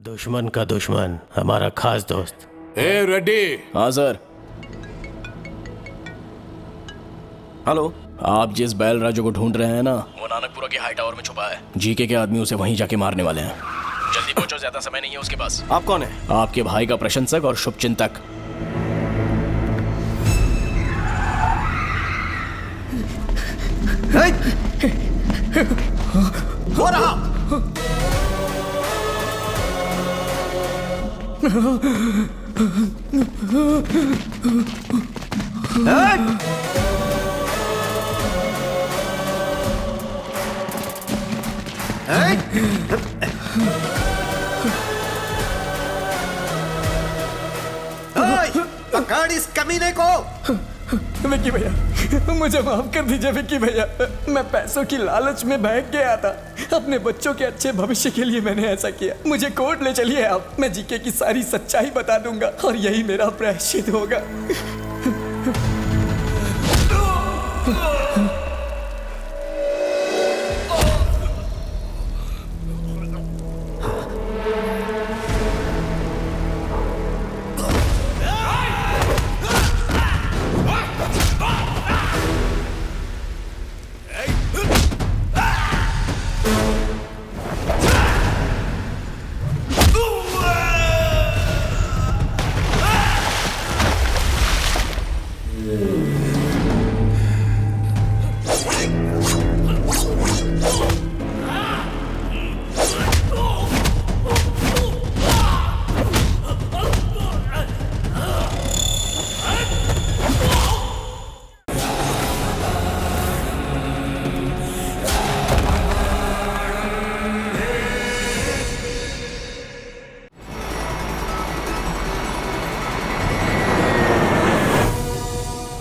दुश्मन का दुश्मन हमारा खास दोस्त। ए रेड्डी। हाँ सर। हेलो, आप जिस बैल राजू को ढूंढ रहे हैं ना, वो नानकपुरा के हाई टावर में छुपा है। जीके के आदमी उसे वहीं जाके मारने वाले हैं। जल्दी पहुंचो, ज्यादा समय नहीं है उसके पास। आप कौन है? आपके भाई का प्रशंसक और शुभचिंतक। हो रहा पकड़ इस कमीने को। विक्की भैया, मुझे माफ कर दीजिए विक्की भैया। मैं पैसों की लालच में बहक गया था। अपने बच्चों के अच्छे भविष्य के लिए मैंने ऐसा किया। मुझे कोर्ट ले चलिए आप, मैं जीके की सारी सच्चाई बता दूंगा और यही मेरा प्रायश्चित होगा।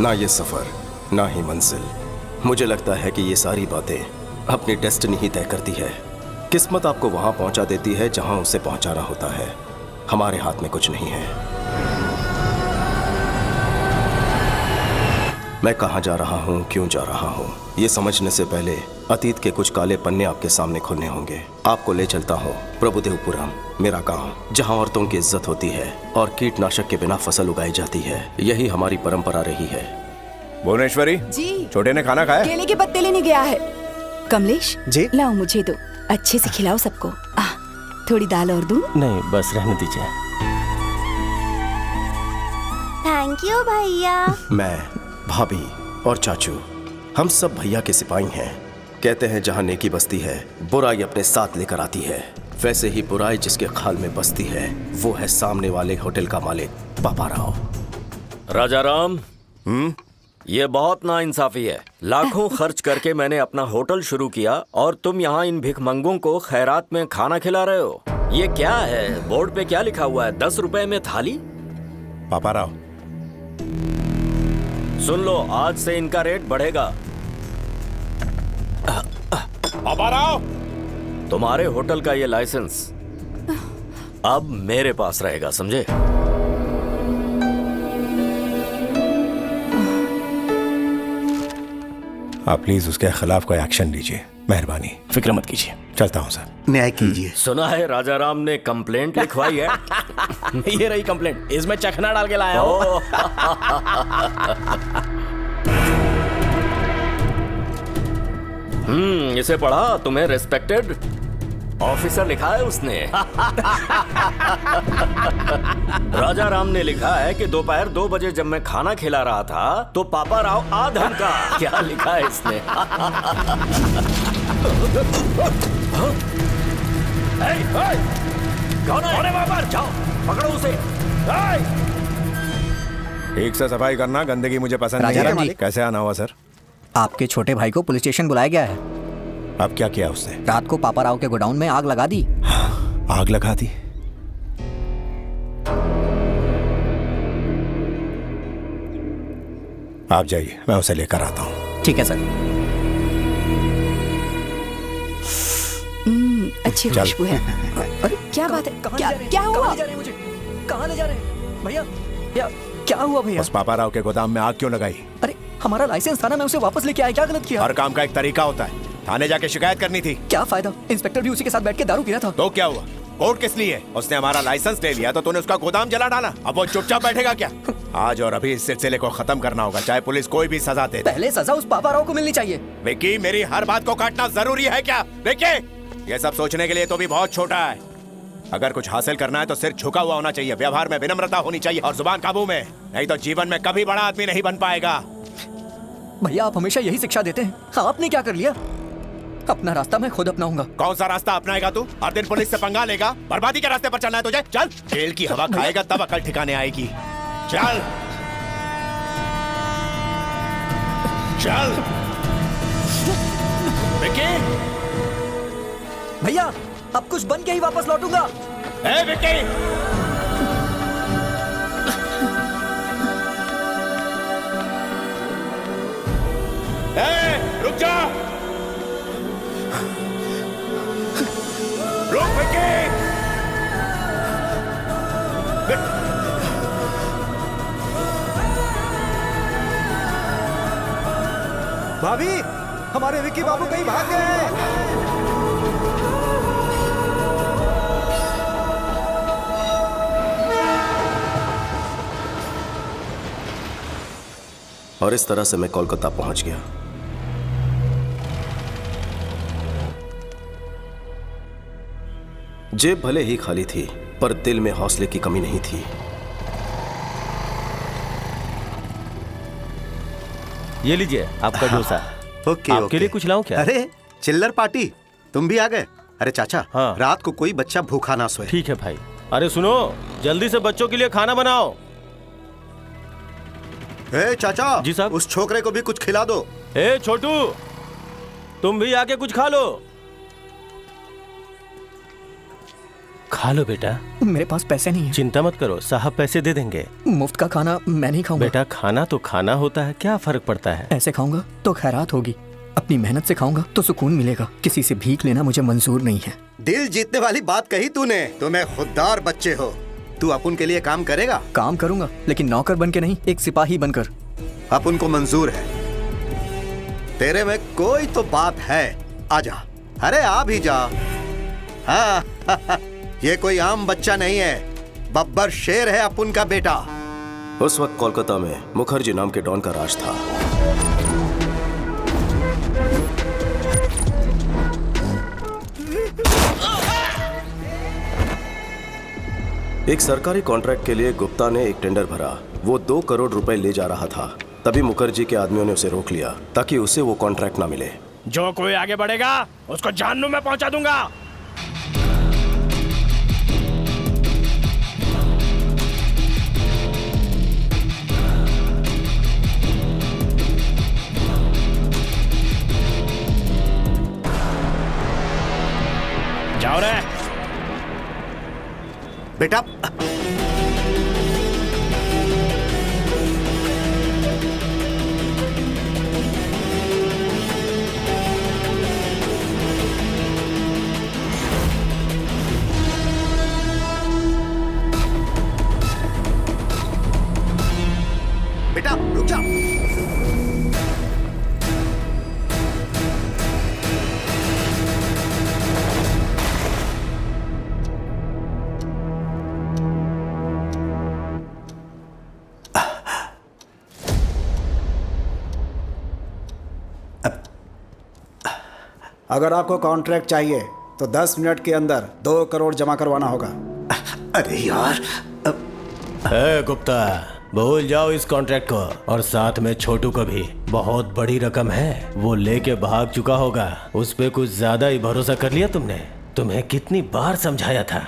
ना ये सफर, ना ही मंजिल। मुझे लगता है कि ये सारी बातें अपनी डेस्टिनी ही तय करती है। किस्मत आपको वहां पहुंचा देती है जहां उसे पहुंचाना होता है। हमारे हाथ में कुछ नहीं है। मैं कहां जा रहा हूं, क्यों जा रहा हूं, ये समझने से पहले अतीत के कुछ काले पन्ने आपके सामने खोलने होंगे। आपको ले चलता हूं प्रभुदेवपुरम, मेरा गांव, जहां औरतों की इज्जत होती है और कीटनाशक के बिना फसल उगाई जाती है। यही हमारी परंपरा रही है। भुवनेश्वरी जी, छोटे ने खाना खाया? केले के पत्ते लेने गया है। कमलेश जी, लाओ मुझे दो, अच्छे से खिलाओ सबको। थोड़ी दाल और दूं? नहीं बस रहने दीजिए। थैंक यू भैया। मैं, भाभी और चाचू, हम सब भैया के सिपाही हैं। कहते हैं जहां नेकी बसती है, बुराई अपने साथ लेकर आती है। वैसे ही बुराई जिसके खाल में बसती है, वो है सामने वाले होटल का मालिक पापा राव। राजा राम, ये बहुत नाइंसाफी है। लाखों खर्च करके मैंने अपना होटल शुरू किया और तुम यहाँ इन भिखमंगों को खैरात में खाना खिला रहे हो। ये क्या है? बोर्ड पे क्या लिखा हुआ है? 10 रुपए में थाली? पापा राव, सुन लो, आज से इनका रेट बढ़ेगा। पापा राव, तुम्हारे होटल का ये लाइसेंस अब मेरे पास रहेगा, समझे? आप प्लीज उसके खिलाफ कोई एक्शन लीजिए, मेहरबानी। फिक्र मत कीजिए, चलता हूँ सर। न्याय कीजिए। सुना है राजा राम ने कंप्लेंट लिखवाई है। ये रही कंप्लेंट, इसमें चखना डाल के लाया हूं। इसे पढ़ा? तुम्हें रेस्पेक्टेड ऑफिसर लिखा है उसने। राजा राम ने लिखा है कि दोपहर 2 बजे जब मैं खाना खिला रहा था तो पापा राव आ धमका। क्या लिखा है इसने? कौन है वहां पर? जाओ पकड़ो उसे। ठीक से सफाई करना, गंदगी मुझे पसंद नहीं है। कैसे आना हुआ सर? आपके छोटे भाई को पुलिस स्टेशन बुलाया गया है। अब क्या किया उसने? रात को पापा राव के गोडाउन में आग लगा दी। आग लगा दी? आप जाइए, मैं उसे लेकर आता हूँ। ठीक है सर। अच्छी खुशबू है। अरे क्या बात है? क्या हुआ? कहाँ ले जा रहे हैं भैया? क्या हुआ भैया? उस पापा राव के गोदाम में आग क्यों लगाई? अरे हमारा लाइसेंस था ना, मैं उसे वापस लेके आया। क्या गलत किया? हर काम का एक तरीका होता है। थाने जाके शिकायत करनी थी। क्या फायदा, इंस्पेक्टर भी उसी के साथ बैठ के दारू पी रहा था। तो क्या हुआ? कोर्ट किस लिए? उसने हमारा लाइसेंस ले लिया तो तूने उसका गोदाम जला डाला। अब वो चुपचाप बैठेगा क्या? आज और अभी इस सिलसिले को खत्म करना होगा, चाहे पुलिस कोई भी सजा दे। पहले सजा उस पापा राव को मिलनी चाहिए। विक्की, मेरी हर बात को काटना जरूरी है क्या? विक्की, ये सब सोचने के लिए तो भी बहुत छोटा है। अगर कुछ हासिल करना है तो सिर झुका हुआ होना चाहिए, व्यवहार में विनम्रता होनी चाहिए और जुबान काबू में, नहीं तो जीवन में कभी बड़ा आदमी नहीं बन पाएगा। भैया आप हमेशा यही शिक्षा देते हैं, आपने क्या कर लिया? अपना रास्ता मैं खुद अपनाऊंगा। कौन सा रास्ता अपनाएगा तू? हर दिन पुलिस से पंगा लेगा? बर्बादी के रास्ते पर चलना है तुझे? चल, जेल की हवा खाएगा तब अकल ठिकाने आएगी। चल चल। विक्की, भैया अब कुछ बन के ही वापस लौटूंगा। ए विक्की, रुक जा, रुक विक्की। भाभी, हमारे विक्की बाबू कहीं भाग गए हैं। और इस तरह से मैं कोलकाता पहुंच गया। जेब भले ही खाली थी, पर दिल में हौसले की कमी नहीं थी। ये लीजिए आपका डोसा। ओके, आपके लिए कुछ लाऊं क्या? अरे चिल्लर पार्टी, तुम भी आ गए? अरे चाचा, हाँ। रात को कोई बच्चा भूखा ना सोए। ठीक है भाई। अरे सुनो, जल्दी से बच्चों के लिए खाना बनाओ। ए चाचा जी साहब। उस छोकरे को भी कुछ खिला दो। ए छोटू, तुम भी आके कुछ खा लो। खा लो बेटा। मेरे पास पैसे नहीं है। चिंता मत करो, साहब पैसे दे देंगे। मुफ्त का खाना मैं नहीं खाऊंगा। बेटा खाना तो खाना होता है, क्या फर्क पड़ता है? ऐसे खाऊंगा तो खैरात होगी, अपनी मेहनत से खाऊंगा तो सुकून मिलेगा। किसी से भीख लेना मुझे मंजूर नहीं है। दिल जीतने वाली बात कही तूने। तुम्हें खुददार बच्चे हो। तू अपुन के लिए काम करेगा? काम करूंगा, लेकिन नौकर बन के नहीं, एक सिपाही बनकर। अपुन को मंजूर है। तेरे में कोई तो बात है। आजा, अरे आ भी जा। हाँ ये कोई आम बच्चा नहीं है, बब्बर शेर है अपुन का बेटा। उस वक्त कोलकाता में मुखर्जी नाम के डॉन का राज था। एक सरकारी कॉन्ट्रैक्ट के लिए गुप्ता ने एक टेंडर भरा। वो 2 करोड़ रुपए ले जा रहा था। तभी मुखर्जी के आदमियों ने उसे रोक लिया ताकि उसे वो कॉन्ट्रैक्ट ना मिले। जो कोई आगे बढ़ेगा उसको जहन्नुम में पहुंचा दूंगा। जाओ रे बेटा। बेटा रुक जा। अगर आपको कॉन्ट्रैक्ट चाहिए तो 10 मिनट के अंदर 2 करोड़ जमा करवाना होगा। अरे यार ए गुप्ता, भूल जाओ इस कॉन्ट्रैक्ट को, और साथ में छोटू को भी। बहुत बड़ी रकम है, वो लेके भाग चुका होगा। उस पे कुछ ज्यादा ही भरोसा कर लिया तुमने। तुम्हें कितनी बार समझाया था,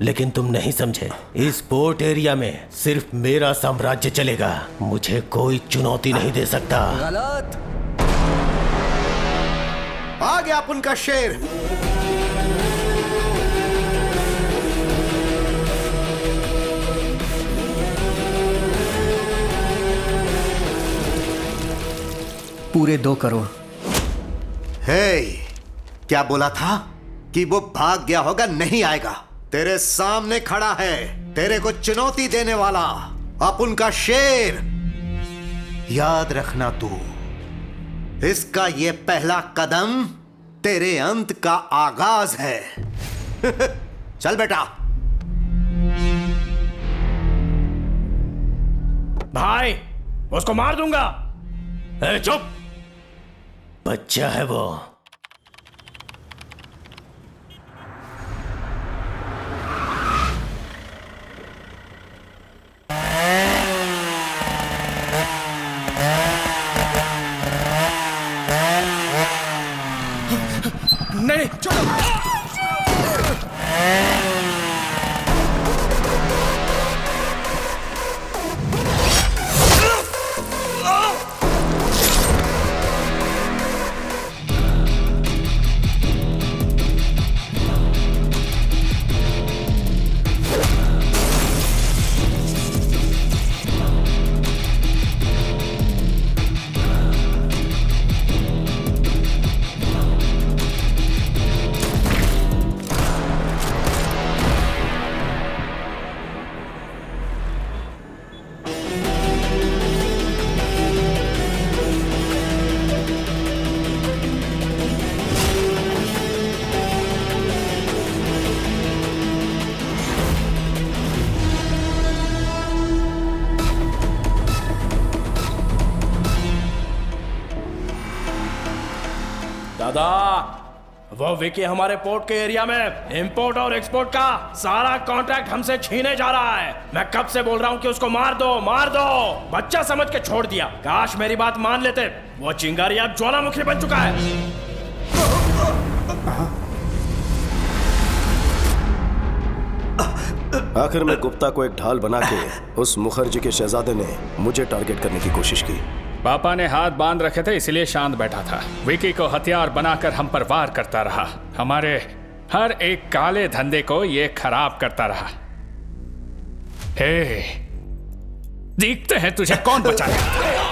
लेकिन तुम नहीं समझे। इस पोर्ट एरिया में सिर्फ मेरा साम्राज्य चलेगा, मुझे कोई चुनौती नहीं दे सकता। गलत। आ गया अपुन का शेर। पूरे 2 करोड़। हे, क्या बोला था कि वो भाग गया होगा? नहीं आएगा। तेरे सामने खड़ा है, तेरे को चुनौती देने वाला अपुन का शेर। याद रखना तू, इसका ये पहला कदम तेरे अंत का आगाज है। चल बेटा। भाई उसको मार दूंगा। ए, चुप, बच्चा है वो। नहीं चलो। दादा, वो विकी हमारे पोर्ट के एरिया में इंपोर्ट और एक्सपोर्ट का सारा कॉन्ट्रैक्ट हमसे छीने जा रहा है। मैं कब से बोल रहा हूँ कि उसको मार दो मार दो। बच्चा समझ के छोड़ दिया। काश मेरी बात मान लेते। वो चिंगारी अब ज्वालामुखी बन चुका है। आखिर में गुप्ता को एक ढाल बना के उस मुखर्जी के शहजादे ने मुझे टारगेट करने की कोशिश की। पापा ने हाथ बांध रखे थे इसलिए शांत बैठा था। विकी को हथियार बनाकर हम पर वार करता रहा। हमारे हर एक काले धंधे को ये खराब करता रहा। हे, देखते हैं तुझे कौन बचाएगा।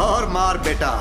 और मार बेटा।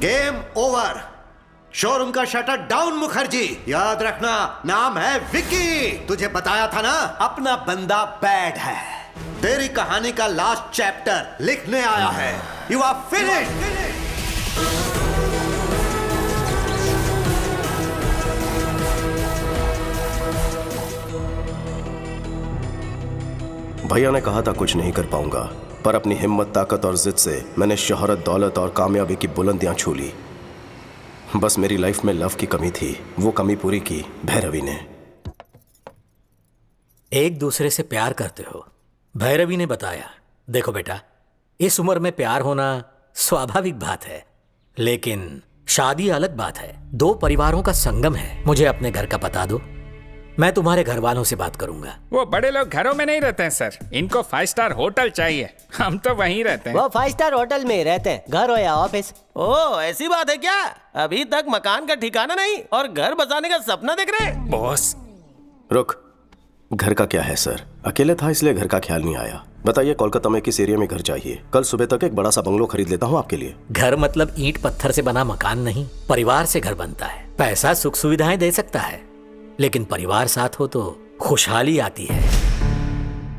Game over. शोरूम का शटर डाउन मुखर्जी। याद रखना नाम है विकी। तुझे बताया था ना अपना बंदा बैड है। तेरी कहानी का लास्ट चैप्टर लिखने आया है। You are finished. भैया ने कहा था कुछ नहीं कर पाऊंगा, पर अपनी हिम्मत, ताकत और जिद से मैंने शोहरत, दौलत और कामयाबी की बुलंदियां छू ली। बस मेरी लाइफ में लव की कमी थी, वो कमी पूरी की भैरवी ने। एक दूसरे से प्यार करते हो, भैरवी ने बताया। देखो बेटा, इस उम्र में प्यार होना स्वाभाविक बात है, लेकिन शादी अलग बात है। दो परिवारों का संगम है। मुझे अपने घर का पता दो, मैं तुम्हारे घर वालों से बात करूंगा। वो बड़े लोग घरों में नहीं रहते हैं सर, इनको 5 स्टार होटल चाहिए। हम तो वहीं रहते हैं। वो 5 स्टार होटल में ही रहते हैं, घर हो या ऑफिस। ओ, ऐसी बात है क्या? अभी तक मकान का ठिकाना नहीं और घर बसाने का सपना देख रहे? बॉस रुक, घर का क्या है सर? अकेले था इसलिए घर का ख्याल नहीं आया। बताइए कोलकाता में किस एरिया में घर चाहिए? कल सुबह तक एक बड़ा सा बंगलो खरीद लेता हूँ आपके लिए। घर मतलब ईंट पत्थर से बना मकान नहीं, परिवार से घर बनता है। पैसा सुख सुविधाएं दे सकता है, लेकिन परिवार साथ हो तो खुशहाली आती है।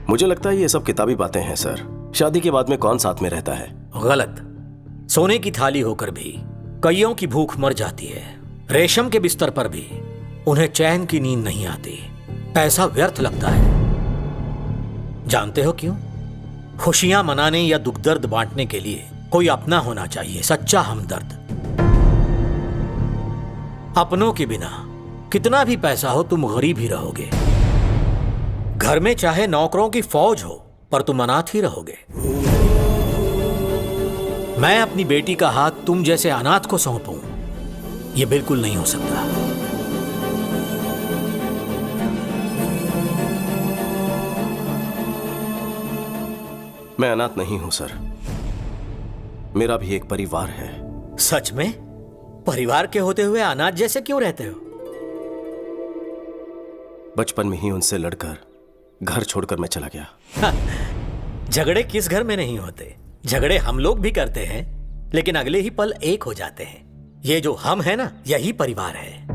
मुझे लगता है ये सब किताबी बातें हैं सर। शादी के बाद में कौन साथ में रहता है? गलत। सोने की थाली होकर भी कईयों की भूख मर जाती है। रेशम के बिस्तर पर भी उन्हें चैन की नींद नहीं आती। पैसा व्यर्थ लगता है। जानते हो क्यों? खुशियां मनाने या दुख दर्द बांटने के लिए कोई अपना होना चाहिए, सच्चा हमदर्द। अपनों के बिना कितना भी पैसा हो तुम गरीब ही रहोगे। घर में चाहे नौकरों की फौज हो, पर तुम अनाथ ही रहोगे। मैं अपनी बेटी का हाथ तुम जैसे अनाथ को सौंपूं, यह बिल्कुल नहीं हो सकता। मैं अनाथ नहीं हूं सर, मेरा भी एक परिवार है। सच में? परिवार के होते हुए अनाथ जैसे क्यों रहते हो? बचपन में ही उनसे लड़कर घर छोड़कर मैं चला गया। झगड़े किस घर में नहीं होते? झगड़े हम लोग भी करते हैं, लेकिन अगले ही पल एक हो जाते हैं। ये जो हम है ना, यही परिवार है।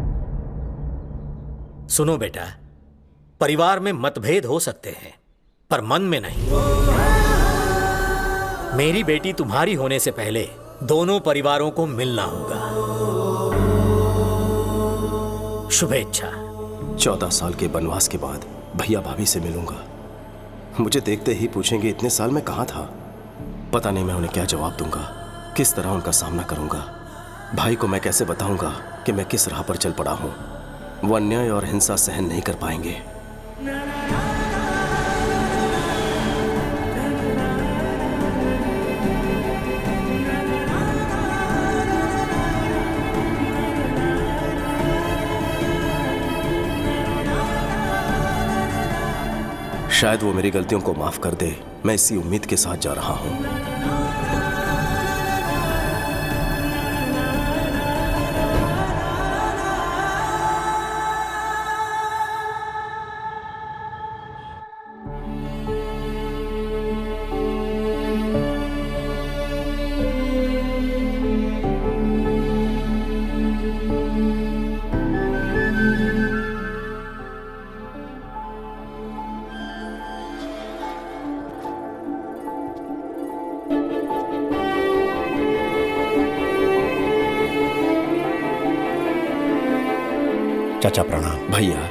सुनो बेटा, परिवार में मतभेद हो सकते हैं, पर मन में नहीं। मेरी बेटी तुम्हारी होने से पहले दोनों परिवारों को मिलना होगा। शुभेच्छा। 14 साल के वनवास के बाद भैया भाभी से मिलूंगा। मुझे देखते ही पूछेंगे इतने साल में कहां था। पता नहीं मैं उन्हें क्या जवाब दूंगा, किस तरह उनका सामना करूंगा। भाई को मैं कैसे बताऊंगा कि मैं किस राह पर चल पड़ा हूं। वो अन्याय और हिंसा सहन नहीं कर पाएंगे। शायद वो मेरी गलतियों को माफ कर दे। मैं इसी उम्मीद के साथ जा रहा हूं। चाचा प्रणाम। भैया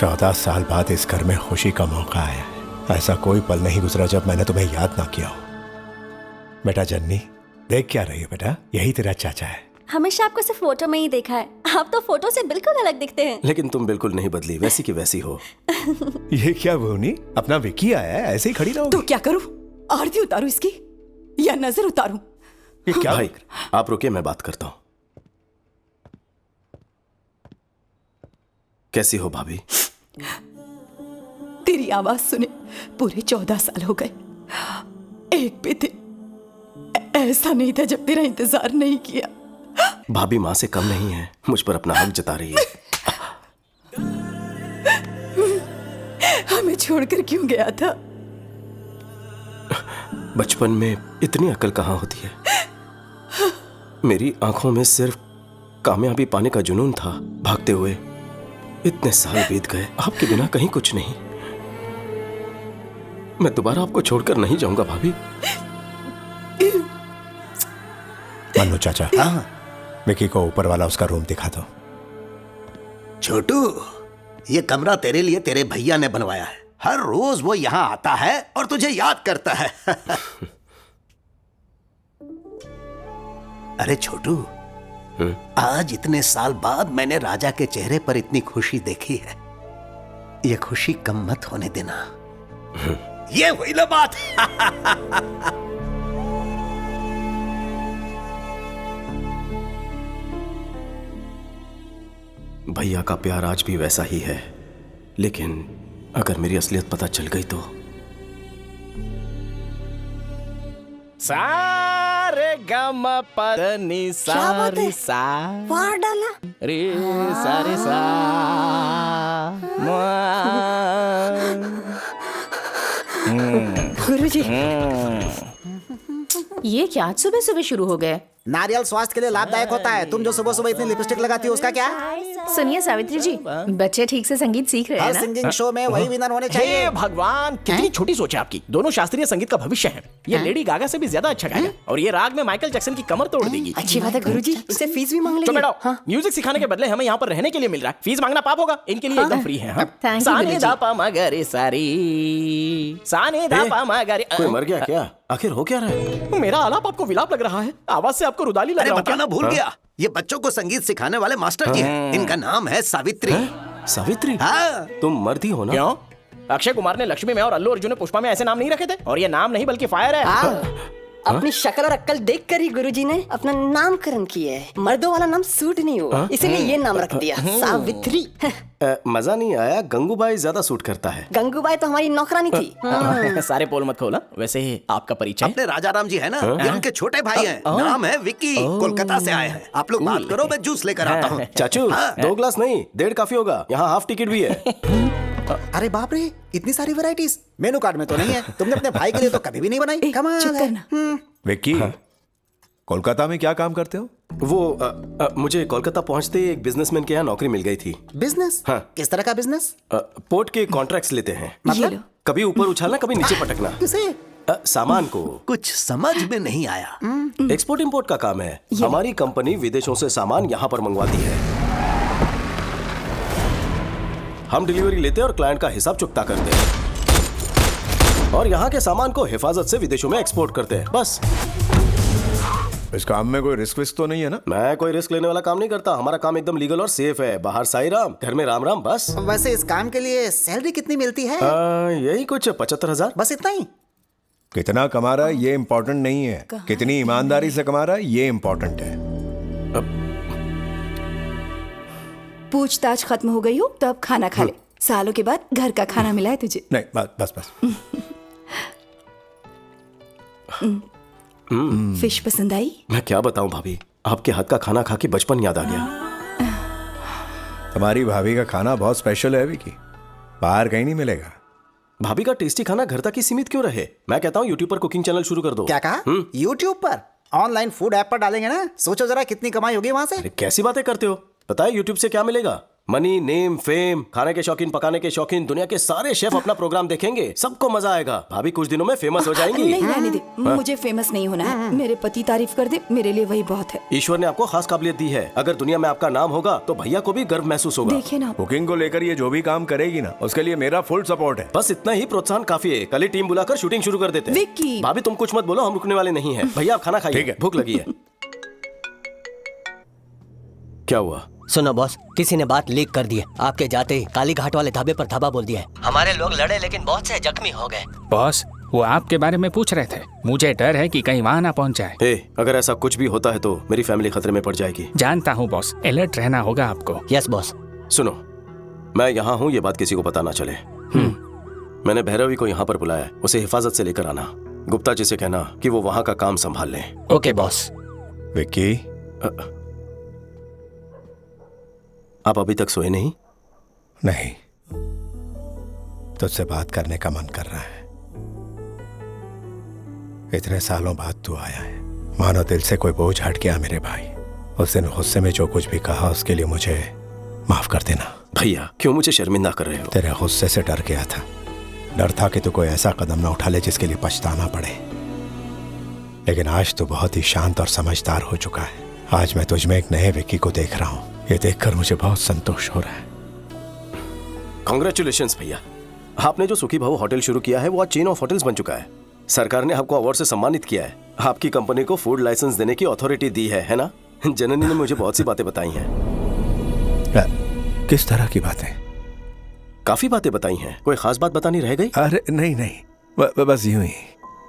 14 साल बाद इस घर में खुशी का मौका आया है। ऐसा कोई पल नहीं गुजरा जब मैंने तुम्हें याद ना किया हो। बेटा जन्नी, देख क्या रही हो बेटा? यही तेरा चाचा है। हमेशा आपको सिर्फ फोटो में ही देखा है, आप तो फोटो से बिल्कुल अलग दिखते हैं। लेकिन तुम बिल्कुल नहीं बदली, वैसी की वैसी हो। ये क्या भूनी, अपना विकी आया है, ऐसे ही खड़ी रहोगी? तो क्या करूं? आरती उतारूं इसकी या नजर उतारूं? ये क्या भाई, आप रुकिए, मैं बात करता हूँ। कैसी हो भाभी? तेरी आवाज सुने पूरे 14 साल हो गए। एक भी दिन ऐसा नहीं था जब तेरा इंतजार नहीं किया। भाभी माँ से कम नहीं है, मुझ पर अपना हक जता रही है। हमें छोड़कर क्यों गया था? बचपन में इतनी अकल कहाँ होती है। मेरी आंखों में सिर्फ कामयाबी पाने का जुनून था। भागते हुए इतने साल बीत गए, आपके बिना कहीं कुछ नहीं। मैं दोबारा आपको छोड़कर नहीं जाऊंगा भाभी। मन्नू चाचा, विकी को ऊपर वाला उसका रूम दिखा दो। छोटू, ये कमरा तेरे लिए तेरे भैया ने बनवाया है। हर रोज वो यहाँ आता है और तुझे याद करता है। अरे छोटू, आज इतने साल बाद मैंने राजा के चेहरे पर इतनी खुशी देखी है। ये खुशी कम मत होने देना। ये हुई ना बात। भैया का प्यार आज भी वैसा ही है, लेकिन अगर मेरी असलियत पता चल गई तो। सारे गम पदनी सारे सा वाह डाला रे सारे सा गुरुजी, ये क्या आज सुबह सुबह शुरू हो गए? नारियल स्वास्थ्य के लिए लाभदायक होता है। तुम जो सुबह सुबह इतनी लिपस्टिक लगाती हो उसका क्या? सुनिए सावित्री जी, बच्चे ठीक से संगीत सीख रहे हैं हर ना? सिंगिंग शो में वही विनर होने चाहिए। हे भगवान, कितनी छोटी सोच है आपकी। दोनों शास्त्रीय संगीत का भविष्य है। ये लेडी गागा से भी ज्यादा अच्छा गाएगा और ये राग में माइकल जैक्सन की कमर तोड़ देगी। अच्छी बात है गुरुजी, इससे फीस भी मांग तो लेंगे। बैठो, म्यूजिक सिखाने के बदले हमें यहाँ पर रहने के लिए मिल रहा है। फीस मांगना पाप होगा। इनके लिए एकदम फ्री है। साने दा पा मा गा रे सा रे, साने दा पा मा गा रे। कोई मर गया क्या? आखिर हो क्या रहा है? मेरा आलाप आपको विलाप लग रहा है। आवाज से आपको रुदाली लग अरे रहा है। बताना भूल गया, ये बच्चों को संगीत सिखाने वाले मास्टर जी हैं। इनका नाम है सावित्री। सावित्री? हाँ। तुम मर्द ही हो ना? क्यों? अक्षय कुमार ने लक्ष्मी में और अल्लू अर्जुन ने पुष्पा में ऐसे नाम नहीं रखे थे? और ये नाम नहीं बल्कि फायर है। अपनी शक्ल और अक्ल देख कर ही गुरुजी ने अपना नामकरण किया है। मर्दों वाला नाम सूट नहीं हुआ, इसीलिए ये नाम रख दिया, सावित्री। मजा नहीं आया। गंगूबाई ज्यादा सूट करता है। गंगूबाई तो हमारी नौकरानी थी। सारे पोल मत खोला। वैसे ही आपका परिचय? अपने राजा राम जी है ना, ये उनके छोटे भाई हैं। नाम है विकी, कोलकाता से आए हैं। आप लोग बात करो, मैं जूस लेकर आता हूँ। चाचू, 2 ग्लास नहीं, 1.5 काफी होगा। यहाँ हाफ टिकट भी है। अरे बाप रे, इतनी सारी वैरायटीज मेनू कार्ड में तो नहीं है। तुमने अपने भाई के लिए तो कभी भी नहीं बनाई। कमाल है। विक्की, कोलकाता में क्या काम करते हो? वो मुझे कोलकाता पहुंचते ही एक बिजनेसमैन के यहाँ नौकरी मिल गई थी। बिजनेस? हाँ। किस तरह का बिजनेस? पोर्ट के कॉन्ट्रैक्ट्स लेते हैं। मतलब? कभी ऊपर उछालना, कभी नीचे पटकना। किसे? सामान को। कुछ समझ में नहीं आया। एक्सपोर्ट इंपोर्ट का काम है। हमारी कंपनी विदेशों से सामान यहाँ पर मंगवाती है। हम डिलीवरी लेते हैं और क्लाइंट का हिसाब चुकता करते हैं और यहाँ के सामान को हिफाजत से विदेशों में एक्सपोर्ट करते हैं। बस। इस काम में कोई रिस्क विस्क तो नहीं है ना? मैं कोई रिस्क लेने वाला काम नहीं करता। हमारा काम एकदम लीगल और सेफ है। बाहर साई राम, घर में राम राम, बस। वैसे इस काम के लिए सैलरी कितनी मिलती है? यही कुछ 75,000। बस इतना ही? कितना कमा रहा है ये इम्पोर्टेंट नहीं है, कितनी ईमानदारी से कमा रहा है ये इम्पोर्टेंट है। पूछताछ खत्म हो गई हो तो अब खाना खा ले। सालों के बाद घर का खाना मिला है तुझे। नहीं, बस बस। फिश पसंद आई? मैं क्या बताऊं भाभी, आपके हाथ का खाना खा के बचपन याद आ गया। तुम्हारी भाभी का खाना बहुत स्पेशल है विकी, बाहर कहीं नहीं मिलेगा। भाभी का टेस्टी खाना घर तक ही सीमित क्यों रहे? मैं कहता हूँ यूट्यूब पर कुकिंग चैनल शुरू कर दो। क्या कहा? यूट्यूब पर? ऑनलाइन फूड ऐप पर डालेंगे ना, सोचो जरा कितनी कमाई होगी वहां से। कैसी बातें करते हो? पता है यूट्यूब से क्या मिलेगा? मनी, नेम, फेम, खाने के शौकीन, पकाने के शौकीन, दुनिया के सारे शेफ अपना प्रोग्राम देखेंगे। सबको मजा आएगा। भाभी कुछ दिनों में फेमस हो जाएंगी। नहीं रहने दे, मुझे फेमस नहीं होना है। मेरे पति तारीफ कर दे, मेरे लिए वही बहुत है। ईश्वर ने आपको खास काबिलियत दी है। अगर दुनिया में आपका नाम होगा तो भैया को भी गर्व महसूस होगा। देखिए ना, कुकिंग को लेकर ये जो भी काम करेगी ना, उसके लिए मेरा फुल सपोर्ट है। बस इतना ही प्रोत्साहन काफी है। कल ही टीम बुलाकर शूटिंग शुरू कर देते हैं। विक्की! भाभी तुम कुछ मत बोलो, हम रुकने वाले नहीं हैं। भैया आप खाना खाइए, भूख लगी है। क्या हुआ? सुनो बॉस, किसी ने बात लीक कर दी है। आपके जाते ही काली घाट वाले ढाबे पर धाबा बोल दिया है। हमारे लोग लड़े लेकिन बहुत से जख्मी हो गए। बॉस, वो आपके बारे में पूछ रहे थे। मुझे डर है कि कहीं वहाँ ना पहुँच जाए। अगर ऐसा कुछ भी होता है तो मेरी फैमिली खतरे में पड़ जाएगी। जानता हूँ बॉस, अलर्ट रहना होगा आपको। Yes boss. सुनो, मैं यहाँ हूँ, ये बात किसी को पता ना चले। मैंने भैरवी को यहाँ पर बुलाया, उसे हिफाजत से लेकर आना। गुप्ता जी से कहना कि वो वहाँ का काम संभाल लें। Okay boss. विक्की, आप अभी तक सोए नहीं? नहीं, तुझसे बात करने का मन कर रहा है। इतने सालों बाद तू आया है, मानो दिल से कोई बोझ हट गया मेरे भाई। उस दिन गुस्से में जो कुछ भी कहा उसके लिए मुझे माफ कर देना। भैया क्यों मुझे शर्मिंदा कर रहे हो? तेरे गुस्से से डर गया था। डर था कि तू कोई ऐसा कदम ना उठा ले जिसके लिए पछताना पड़े। लेकिन आज तू बहुत ही शांत और समझदार हो चुका है। आज मैं तुझ में एक नए विक्की को देख रहा हूँ। ये देखकर मुझे बहुत संतोष हो रहा है। कांग्रेचुलेशंस भैया, आपने जो सुखी भाऊ होटल शुरू किया है वो आज चेन ऑफ होटल्स बन चुका है। सरकार ने आपको अवार्ड से सम्मानित किया है। आपकी कंपनी को फूड लाइसेंस देने की अथॉरिटी दी है ना? जननी ने मुझे बहुत सी बातें बताई हैं। किस तरह की बातें? काफी बातें बताई हैं। कोई खास बात बतानी रह गई? अरे नहीं, बस यूं ही।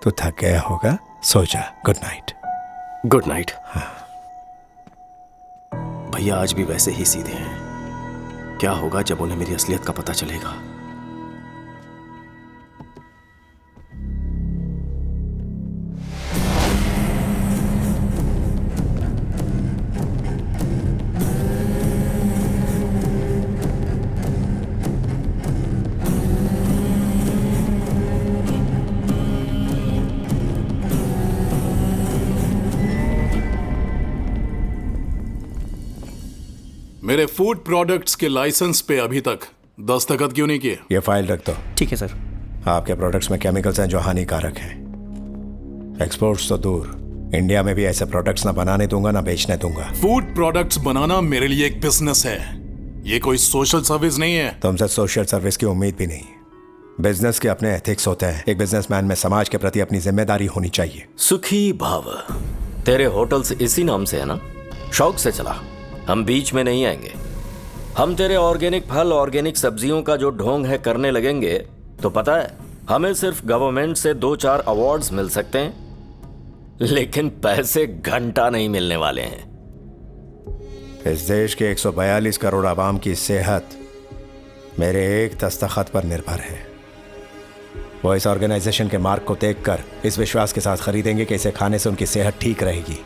तू थक गया होगा, सो जा। Good night. Good night. भैया आज भी वैसे ही सीधे हैं। क्या होगा जब उन्हें मेरी असलियत का पता चलेगा? मेरे फूड प्रोडक्ट्स के लाइसेंस पे अभी तक दस्तखत क्यों नहीं किए? ये फाइल रख दो। ठीक है सर। आपके प्रोडक्ट्स में केमिकल्स हैं जो हानिकारक हैं। एक्सपोर्ट्स तो दूर, इंडिया में भी ऐसे प्रोडक्ट्स ना बनाने दूंगा ना बेचने दूंगा। फूड प्रोडक्ट्स बनाना मेरे लिए एक बिजनेस है, ये कोई सोशल सर्विस नहीं है। तुमसे सोशल सर्विस की उम्मीद भी नहीं। बिजनेस के अपने एथिक्स होते हैं। एक बिजनेसमैन में समाज के प्रति अपनी जिम्मेदारी होनी चाहिए। सुखी भाव, तेरे होटल्स इसी नाम से है ना? शौक से चला, हम बीच में नहीं आएंगे। हम तेरे ऑर्गेनिक फल, ऑर्गेनिक सब्जियों का जो ढोंग है करने लगेंगे तो पता है हमें सिर्फ गवर्नमेंट से 2-4 अवार्ड्स मिल सकते हैं, लेकिन पैसे घंटा नहीं मिलने वाले हैं। इस देश के 142 करोड़ आवाम की सेहत मेरे एक दस्तखत पर निर्भर है। वो इस ऑर्गेनाइजेशन के मार्क को देखकर इस विश्वास के साथ खरीदेंगे कि इसे खाने से उनकी सेहत ठीक रहेगी।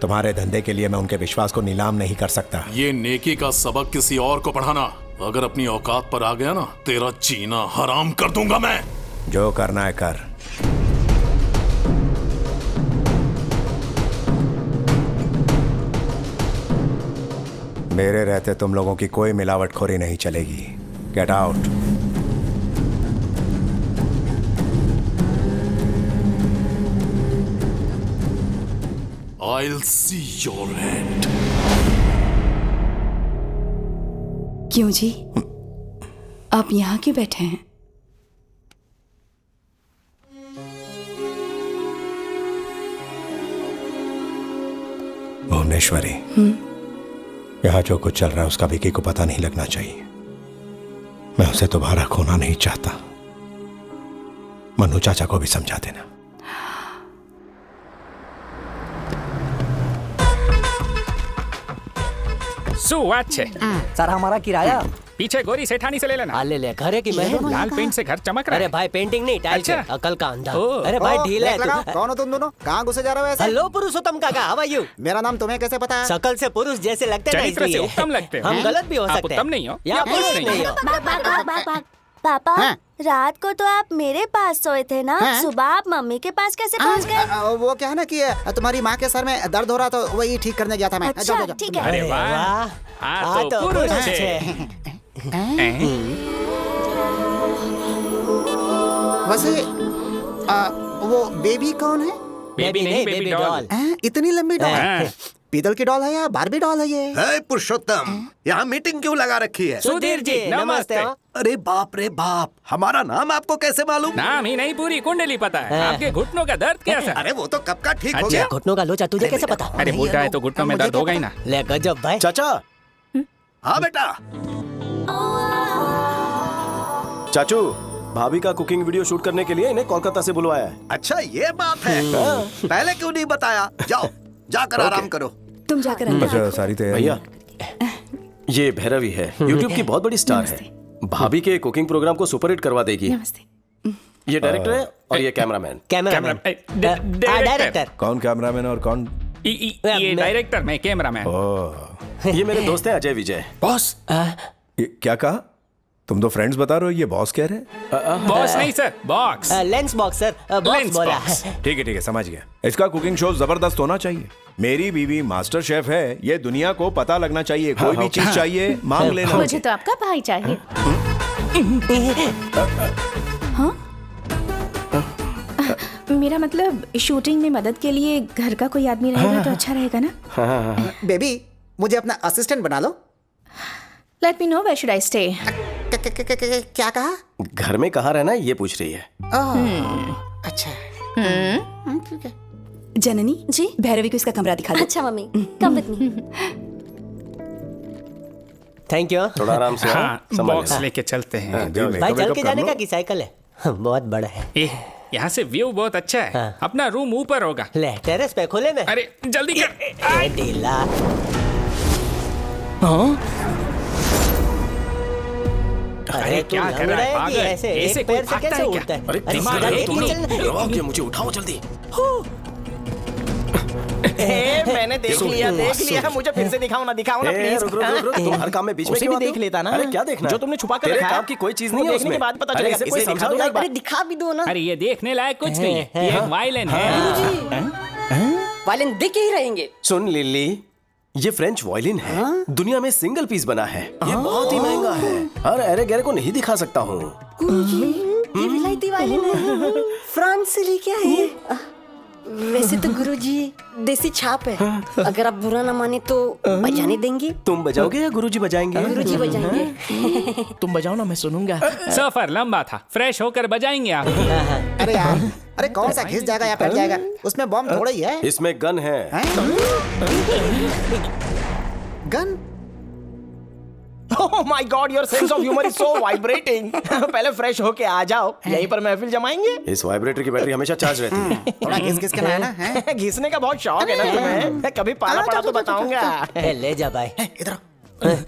तुम्हारे धंधे के लिए मैं उनके विश्वास को नीलाम नहीं कर सकता। ये नेकी का सबक किसी और को पढ़ाना, अगर अपनी औकात पर आ गया ना, तेरा जीना हराम कर दूंगा मैं। जो करना है कर। मेरे रहते तुम लोगों की कोई मिलावटखोरी नहीं चलेगी। Get out. I'll see your end. क्यों जी, आप यहाँ क्यों बैठे हैं? भुवनेश्वरी, यहाँ जो कुछ चल रहा है उसका विकी को पता नहीं लगना चाहिए। मैं उसे दोबारा खोना नहीं चाहता। मनु चाचा को भी समझा देना। सुवाच्छे। सर हमारा किराया पीछे गोरी सेठानी से ले लेना। ले ले। घर है कि मैं लाल पेंट से घर चमक रहा है। अरे भाई पेंटिंग नहीं, टाइल अच्छा? पे अकल का अंधा। अरे भाई ढील है तू। कौन हो तुम दोनों? कहाँ घुसे जा रहे हो ऐसे? हेलो पुरुषोत्तम काका, हाउ आर यू? मेरा नाम तुम्हें कैसे पता है? शकल से पुरुष जैसे लगते हैं ना, चरित्र से इसलिए। उत्तम लगते हो। हम गलत भी हो आप सकते हैं। उत्तम नहीं हो या पुरुष नहीं हो। पापा, रात को तो आप मेरे पास सोए थे ना? हाँ? सुबह आप मम्मी के पास कैसे पहुंच गए? वो क्या है ना कि तुम्हारी माँ के सर में दर्द हो रहा तो वही ठीक करने गया था मैं। अच्छा, ठीक है। अरे वाह, आ तो पुरुष छे। वैसे वो बेबी कौन है? बेबी नहीं, बेबी डॉल। इतनी लंबी डॉल? पीतल की डॉल है या बारबी डॉल है ये? है पुरुषोत्तम, यहाँ मीटिंग क्यों लगा रखी है? सुधीर जी नमस्ते। अरे बाप रे बाप, हमारा नाम आपको कैसे मालूम? नाम ही नहीं, पूरी कुंडली पता है। आपके घुटनों का दर्द कैसा? अरे वो तो कब का ठीक हो गया। घुटनों का लोचा तुझे कैसे पता? अरे बूढ़ा है तो घुटनों में दर्द होगा ही ना। ले गजब भाई। चाचा। हाँ बेटा। चाचू, भाभी का कुकिंग वीडियो शूट करने के लिए इन्हें कोलकाता से बुलवाया है। अच्छा ये बात है, पहले क्यों नहीं बताया? जाओ जाकर आराम करो। तुम जाकर अच्छा सारी तैयारी। भैया, ये भैरवी है, यूट्यूब की बहुत बड़ी स्टार है। भाभी के कुकिंग प्रोग्राम को सुपरहिट करवा देगी। ये डायरेक्टर है और ये कैमरामैन। डायरेक्टर। कौन कैमरामैन और कौन? ये डायरेक्टर, मैं कैमरामैन। ये मेरे दोस्त हैं अजय विजय। बॉस? क्या कहा? तुम तो फ्रेंड्स बता रहे हो, ये बॉस कह रहे हैं? बॉस नहीं sir, box. Lens box sir, box बोला। ठीक है समझ गया। इसका कुकिंग शो जबरदस्त होना चाहिए। मेरी बीवी मास्टर शेफ है, ये दुनिया को पता लगना चाहिए। कोई भी चीज चाहिए मांग लेना। मुझे तो आपका भाई चाहिए। मेरा मतलब शूटिंग में मदद के लिए घर का कोई आदमी रहेगा तो अच्छा रहेगा ना। बेबी, मुझे अपना असिस्टेंट बना लो। Let me know where should I stay. क्या कहा? घर में कहाँ रहना है ये पूछ रही है। अच्छा। ठीक है। जननी जी, भैरवी को इसका कमरा दिखा दो। अच्छा mummy, come with me. Thank you. थोड़ा आराम से। बॉक्स लेके चलते हैं। भाई चल के जाने का की साइकिल है? बहुत बड़ा है। यहाँ से व्यू बहुत अच्छा है। अपना रूम ऊपर होगा। ले टेरेस पे खुले में। अरे जल्दी कर। ढीला। अरे क्या कर रहा है पागल? ऐसे पैर से कैसे उठता है? अरे दिमाग है तुमने? मुझे उठाओ जल्दी। मैंने देख लिया। मुझे फिर से दिखाओ ना प्लीज। तुम हर काम में बीच में क्यों भी देख लेता ना। अरे क्या देखना? जो तुमने छुपा कर रखा है। काम की कोई चीज नहीं है उसमें। देखने के बाद पता चलेगा। इसे कोई समझाओ यार। अरे दिखा भी दो ना। अरे ये देखने लायक कुछ नहीं है। ये वायलिन है। वायलिन देख ही रहेंगे। सुन लिली, ये फ्रेंच वायलिन है। दुनिया में सिंगल पीस बना है। ये बहुत ही महंगा है। हर अरे गहरे को नहीं दिखा सकता हूँ। ये विलायती वायलिन है। फ्रांस से लेके आए हैं। वैसे तो गुरुजी देसी छाप है। अगर आप बुरा ना माने तो बजाने देंगे? तुम बजाओगे या गुरुजी बजाएंगे? गुरुजी बजाएंगे। तुम बजाओ ना, मैं सुनूंगा। सफर लंबा था, फ्रेश होकर बजाएंगे आप। अरे यार, अरे कौन सा घिस जाएगा या फट जाएगा? उसमें बम थोड़ा ही है। इसमें गन है। Gun? Oh my God, your sense of humor is so vibrating. पहले फ्रेश होके आ जाओ, यहीं पर महफिल जमाएंगे। इस वाइब्रेटर की बैटरी हमेशा चार्ज रहती है। थोड़ा घिस के लाया ना। घिसने का बहुत शौक है ना तुम्हें? कभी पाला पड़ा तो बताऊंगा। ले जा भाई। इधर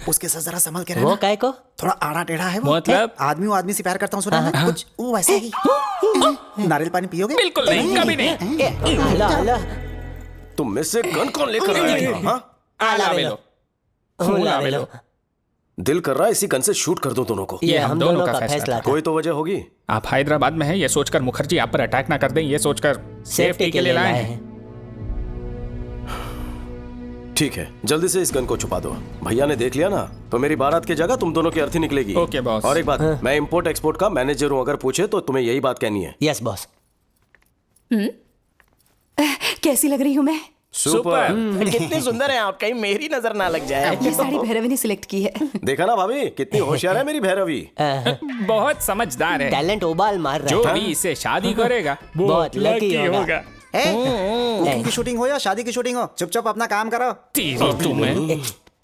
उसके साथ जरा संभल के रहना। वो काहे को? थोड़ा आड़ा टेढ़ा है वो। मतलब? आदमी से प्यार करता हूँ सुना है कुछ वो वैसे ही। नारियल पानी पियोगे? बिल्कुल नहीं, कभी नहीं। आला तुम में से गन कौन लेकर आया? आला वेलो। दिल कर रहा है इसी गन से शूट कर दो दोनों को। ये हम दोनों का फैसला था। कोई तो वजह होगी। आप हैदराबाद में हैं, ये सोचकर मुखर्जी आप पर अटैक ना कर दें, ये सोचकर सेफ्टी के लिए लाए हैं। ठीक है, जल्दी से इस गन को छुपा दो। भैया ने देख लिया ना तो मेरी बारात की जगह तुम दोनों की अर्थी निकलेगी। Okay boss. और एक बात, मैं इंपोर्ट एक्सपोर्ट का मैनेजर हूँ, अगर पूछे तो तुम्हें यही बात कहनी है। Yes boss. कैसी लग रही हूँ मैं? सुपर। कितनी सुंदर है आप, कहीं मेरी नजर ना लग जाए। ये साड़ी भैरवी ने सिलेक्ट की है। देखा ना भाभी, कितनी होशियार है मेरी भैरवी। बहुत समझदार है। टैलेंट उबाल मार रहा है। जो भी इसे शादी करेगा बहुत लकी होगा। कुकिंग की शूटिंग हो या शादी की शूटिंग हो, चुपचाप अपना काम करो।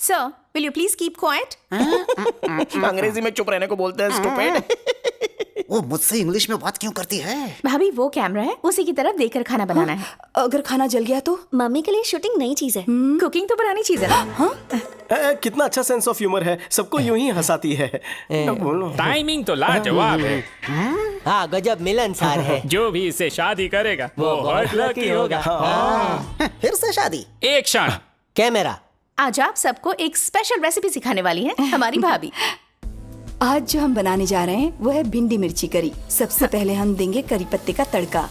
Sir, will you please keep quiet? अंग्रेजी में चुप रहने को बोलते हैं स्टूपिड। वो मुझसे इंग्लिश में बात क्यों करती है? भाभी वो कैमरा है, उसी की तरफ देखकर खाना बनाना है। अगर खाना जल गया तो? मम्मी के लिए शूटिंग नई चीज है। कुकिंग तो पुरानी चीज है ना। कितना अच्छा सेंस ऑफ ह्यूमर है, सबको यूं ही हंसाती है। टाइमिंग तो लाजवाब है। हाँ गजब मिलनसार है। जो भी इसे शादी करेगा वो बहुत लकी होगा। फिर से शादी? एक क्षण। कैमरा। आज आप सबको एक स्पेशल रेसिपी सिखाने वाली है हमारी भाभी। आज जो हम बनाने जा रहे हैं वो है भिंडी मिर्ची करी। सबसे पहले हम देंगे करी पत्ते का तड़का,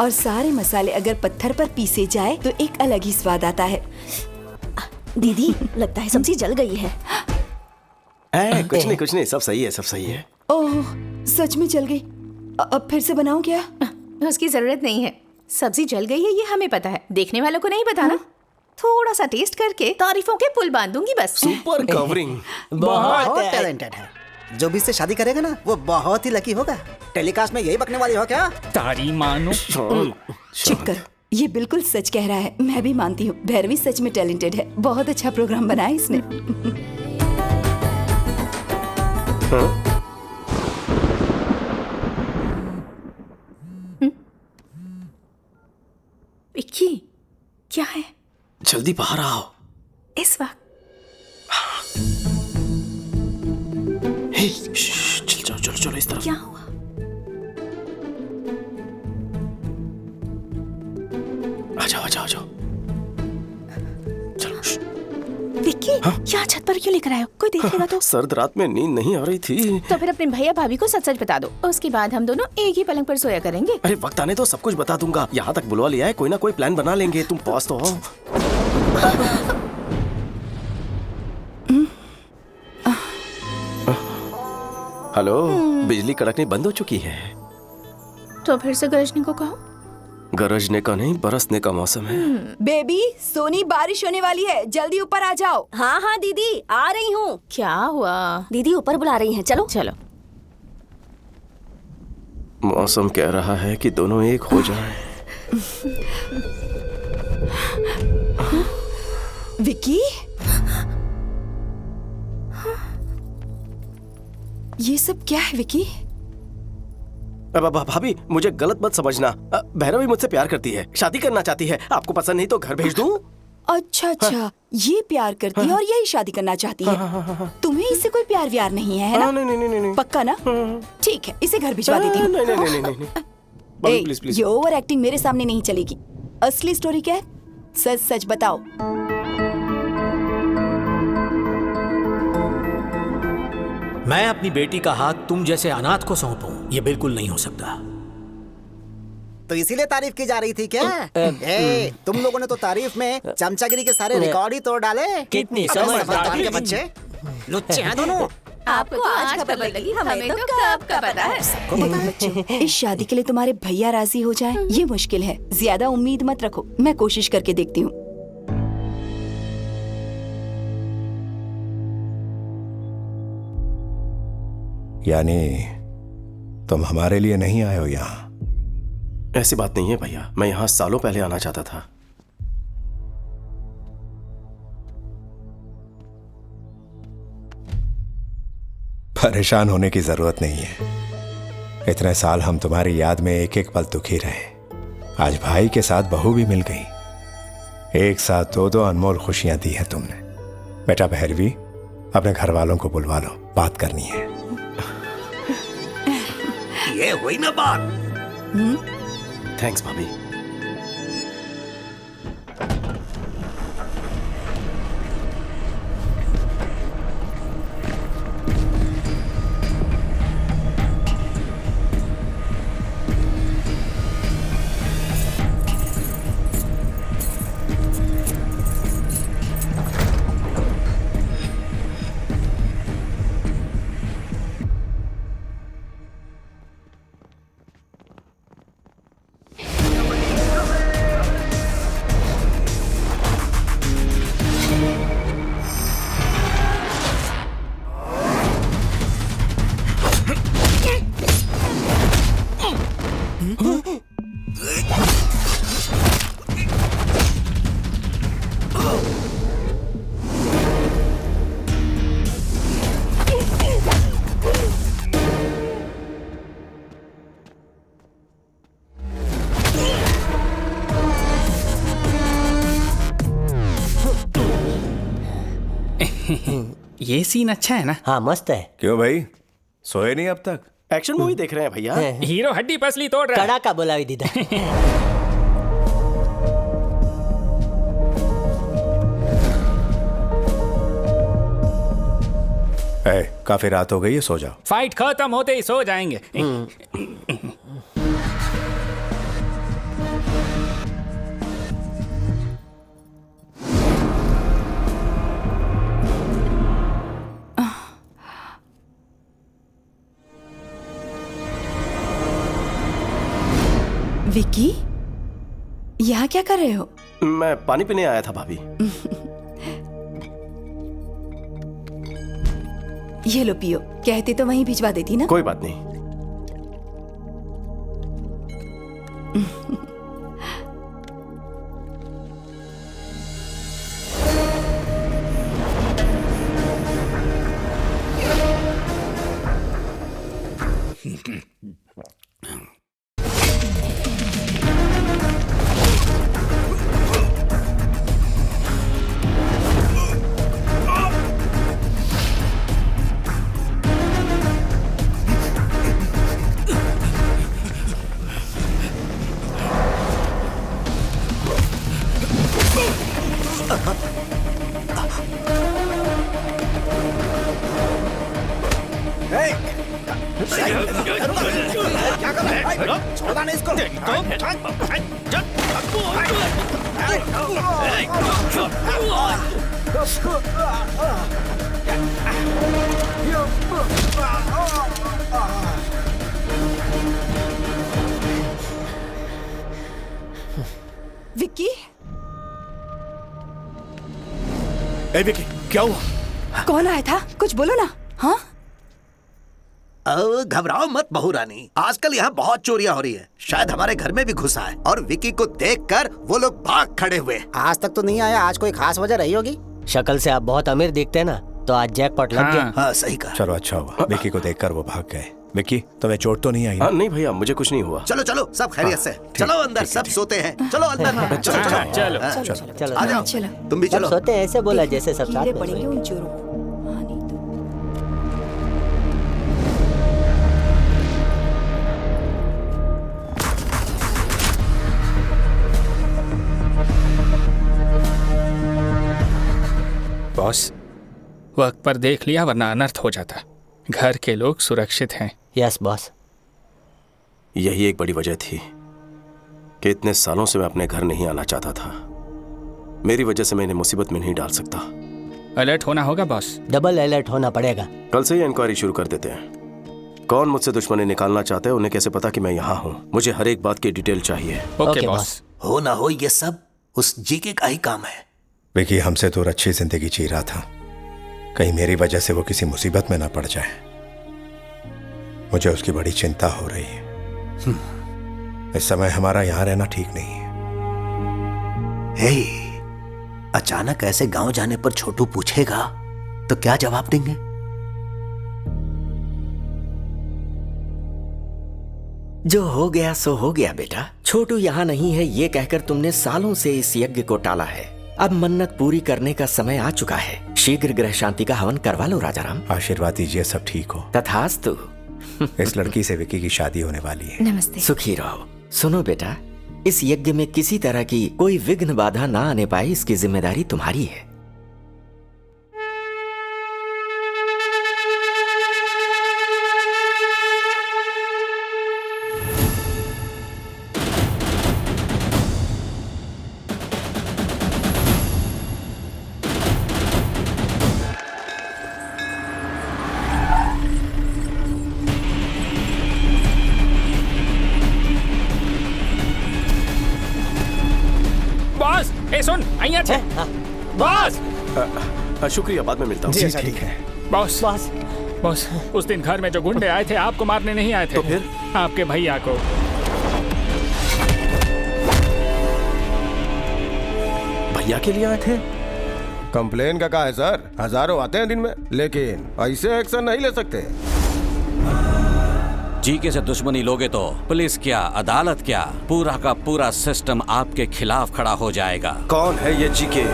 और सारे मसाले अगर पत्थर पर पीसे जाए तो एक अलग ही स्वाद आता है। दीदी लगता है सब्जी जल गई है। कुछ नहीं, सब सही है, सब सही है। ओह, सच में जल गई। अब फिर से बनाऊं क्या? उसकी जरूरत नहीं है। सब्जी जल गई है ये हमें पता है, देखने वालों को नहीं पता ना। थोड़ा सा टेस्ट करके तारीफों के पुल बांध दूंगी बस। Super covering. बहुत टैलेंटेड है। जो भी इससे शादी करेगा ना वो बहुत ही लकी होगा। टेलीकास्ट में यही बकने वाली हो क्या? तारी मानो। चुप करो, ये बिल्कुल सच कह रहा है। मैं भी मानती हूँ भैरवी सच में टैलेंटेड है। बहुत अच्छा प्रोग्राम बनाया इसने। विक्की, क्या है? जल्दी बाहर आओ। इस वक्त? चलो इस तरफ। क्या हुआ? आ जाओ। चलो। विक्की, क्या छत पर क्यों लेकर आए हो? कोई देखेगा तो? सर्द रात में नींद नहीं आ रही थी। तो फिर अपने भैया भाभी को सच सच बता दो, उसके बाद हम दोनों एक ही पलंग पर सोया करेंगे। अरे वक्त आने तो सब कुछ बता दूंगा। यहाँ तक बुलवा लिया है, कोई ना कोई प्लान बना लेंगे। तुम पास तो हो। हेलो, बिजली कड़कनी बंद हो चुकी है। तो फिर से गरजने को कहो। गरजने का नहीं, बरसने का मौसम है। बेबी, सोनी बारिश होने वाली है, जल्दी ऊपर आ जाओ। हाँ दीदी आ रही हूँ। क्या हुआ? दीदी ऊपर बुला रही हैं, चलो। मौसम कह रहा है कि दोनों एक हो जाएं। विक्की, ये सब क्या है विक्की? भाभी, मुझे गलत मत समझना। भैरवी मुझसे प्यार करती है, शादी करना चाहती है। आपको पसंद नहीं तो घर भेज दूं? अच्छा, ये प्यार करती है और यही शादी करना चाहती है। तुम्हें इससे कोई प्यार व्यार नहीं है ना? नहीं। पक्का ना? ठीक है, इसे घर भिजवा देती हूँ। नहीं। प्लीज। ये ओवर एक्टिंग मेरे सामने नहीं चलेगी। असली स्टोरी क्या है? सच सच बताओ। मैं अपनी बेटी का हाथ तुम जैसे अनाथ को सौंपूं, ये बिल्कुल नहीं हो सकता। तो इसीलिए तारीफ की जा रही थी क्या? तुम लोगों ने तो तारीफ में चमचागिरी के सारे रिकॉर्ड ही तोड़ डाले। कितनी समझदार के बच्चे, लुच्चे हैं दोनों। आपको आज खबर लगी, हमें तो कब का पता है। इस शादी के लिए तुम्हारे भैया राजी हो जाएं, ये मुश्किल है। ज्यादा उम्मीद मत रखो, मैं कोशिश करके देखती हूँ। यानी तुम हमारे लिए नहीं आए हो यहाँ? ऐसी बात नहीं है भैया, मैं यहाँ सालों पहले आना चाहता था। परेशान होने की जरूरत नहीं है। इतने साल हम तुम्हारी याद में एक एक पल दुखी रहे। आज भाई के साथ बहू भी मिल गई। एक साथ दो अनमोल खुशियां दी है तुमने। बेटा भैरवी, अपने घर वालों को बुलवा लो, बात करनी है। ये हुई ना बात। थैंक्स भाभी। ये सीन अच्छा है ना? हाँ मस्त है। क्यों भाई, सोए नहीं अब तक? एक्शन मूवी देख रहे हैं भैया। हीरो हड्डी पसली तोड़ रहा है। कड़ा का बोला दीदा। काफी रात हो गई है, सो जाओ। फाइट खत्म होते ही सो जाएंगे। विक्की, यहाँ क्या कर रहे हो? मैं पानी पीने आया था भाभी। ये लो पियो, कहते तो वहीं भिजवा देती ना। कोई बात नहीं। छोड़ा नहीं इसको। विक्की, ए विक्की, क्या हुआ? कौन आया था? कुछ बोलो ना। हाँ, घबराओ मत बहू रानी, आजकल यहाँ बहुत चोरियां हो रही है। शायद हमारे घर में भी घुसा है और विक्की को देखकर वो लोग भाग खड़े हुए। आज तक तो नहीं आया, आज कोई खास वजह रही होगी। शक्ल से आप बहुत अमीर दिखते हैं ना, तो आज जैकपॉट लग गया। हाँ सही कहा। चलो अच्छा हुआ, विक्की को देखकर वो भाग गए। विक्की, तुम्हें चोट तो नहीं आई? नहीं भैया, मुझे कुछ नहीं हुआ। चलो चलो, सब खैरियत से। चलो अंदर, सब सोते हैं। चलो अंदर। चलो चलो चलो आ जाओ, तुम भी चलो। सोते हैं ऐसे बोला जैसे सब साथ में पड़ेंगे सोए। उन चोरों को। बॉस, वक्त पर देख लिया वरना अनर्थ हो जाता। घर के लोग सुरक्षित हैं। Yes boss. यही एक बड़ी वजह थी कि इतने सालों से मैं अपने घर नहीं आना चाहता था। मेरी वजह से मैं इन्हें मुसीबत में नहीं डाल सकता। अलर्ट होना होगा बॉस। डबल अलर्ट होना पड़ेगा। कल से ही इंक्वायरी शुरू कर देते हैं। कौन मुझसे दुश्मनी निकालना चाहते हैं, उन्हें कैसे पता कि मैं यहाँ हूँ? मुझे हर एक बात की डिटेल चाहिए। Okay boss. हो ना हो, ये सब उस जीके का ही काम है। विक्की हमसे दूर अच्छी जिंदगी जी रहा था, कहीं मेरी वजह से वो किसी मुसीबत में ना पड़ जाए। मुझे उसकी बड़ी चिंता हो रही है। इस समय हमारा यहाँ रहना ठीक नहीं है। हे, अचानक ऐसे गांव जाने पर छोटू पूछेगा तो क्या जवाब देंगे? जो हो गया सो हो गया बेटा। छोटू यहाँ नहीं है ये कहकर तुमने सालों से इस यज्ञ को टाला है। अब मन्नत पूरी करने का समय आ चुका है। शीघ्र ग्रह शांति का हवन करवा लो राजाराम। आशीर्वाद दीजिए सब ठीक हो। तथास्तु। इस लड़की से विक्की की शादी होने वाली है। नमस्ते। सुखी रहो। सुनो बेटा, इस यज्ञ में किसी तरह की कोई विघ्न बाधा ना आने पाए, इसकी जिम्मेदारी तुम्हारी है। बॉस, ए सुन, आइए थे। बॉस, शुक्रिया, बाद में मिलता हूँ। जी ठीक है। बॉस, बॉस, उस दिन घर में जो गुंडे आए थे आपको मारने नहीं आए थे। तो फिर? आपके भैया को। भैया के लिए आए थे? कंप्लेन का है सर, हजारों आते हैं दिन में, लेकिन ऐसे एक्शन नहीं ले सकते। जीके से दुश्मनी लोगे तो पुलिस क्या, अदालत क्या, पूरा का पूरा सिस्टम आपके खिलाफ खड़ा हो जाएगा। कौन है ये जीके?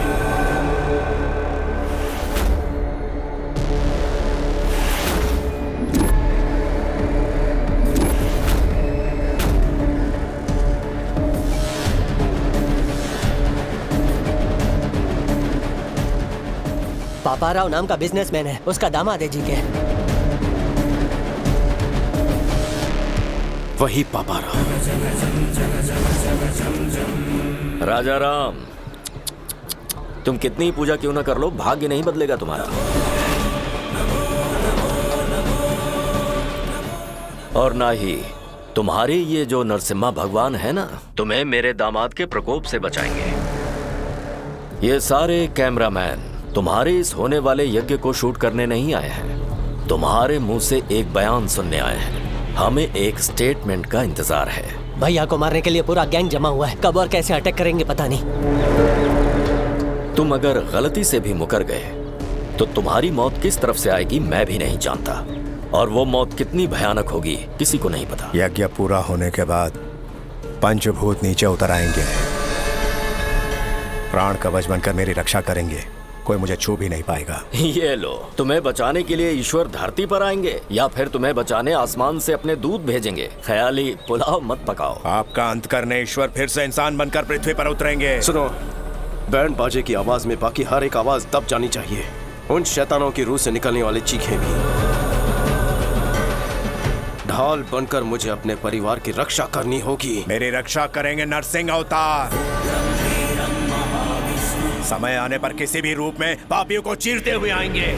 पापाराव नाम का बिजनेसमैन है, उसका दामाद है जीके। वही पापाराव। राजाराम, तुम कितनी पूजा क्यों ना कर लो, भाग्य नहीं बदलेगा तुम्हारा। और ना ही तुम्हारे ये जो नरसिम्हा भगवान है ना, तुम्हें मेरे दामाद के प्रकोप से बचाएंगे। ये सारे कैमरामैन तुम्हारे इस होने वाले यज्ञ को शूट करने नहीं आए हैं, तुम्हारे मुंह से एक बयान सुनने आए हैं। हमें एक स्टेटमेंट का इंतजार है। भैया को मारने के लिए पूरा गैंग जमा हुआ है, कब और कैसे अटैक करेंगे पता नहीं। तुम अगर गलती से भी मुकर गए तो तुम्हारी मौत किस तरफ से आएगी मैं भी नहीं जानता, और वो मौत कितनी भयानक होगी किसी को नहीं पता। यज्ञ पूरा होने के बाद पंचभूत नीचे उतर आएंगे, प्राण कवच बनकर मेरी रक्षा करेंगे, कोई मुझे छू भी नहीं पाएगा। ये लो, तुम्हें बचाने के लिए ईश्वर धरती पर आएंगे या फिर तुम्हें बचाने आसमान से अपने दूत भेजेंगे। ख्याली पुलाव मत पकाओ। आपका अंत करने ईश्वर फिर से इंसान बनकर पृथ्वी पर उतरेंगे। सुनो, बैंड बाजे की आवाज में बाकी हर एक आवाज दब जानी चाहिए, उन शैतानों की रूह से निकलने वाली चीखें भी। ढाल बनकर मुझे अपने परिवार की रक्षा करनी होगी। मेरी रक्षा करेंगे नरसिंह अवतार। समय आने पर किसी भी रूप में पापियों को चीरते हुए आएंगे।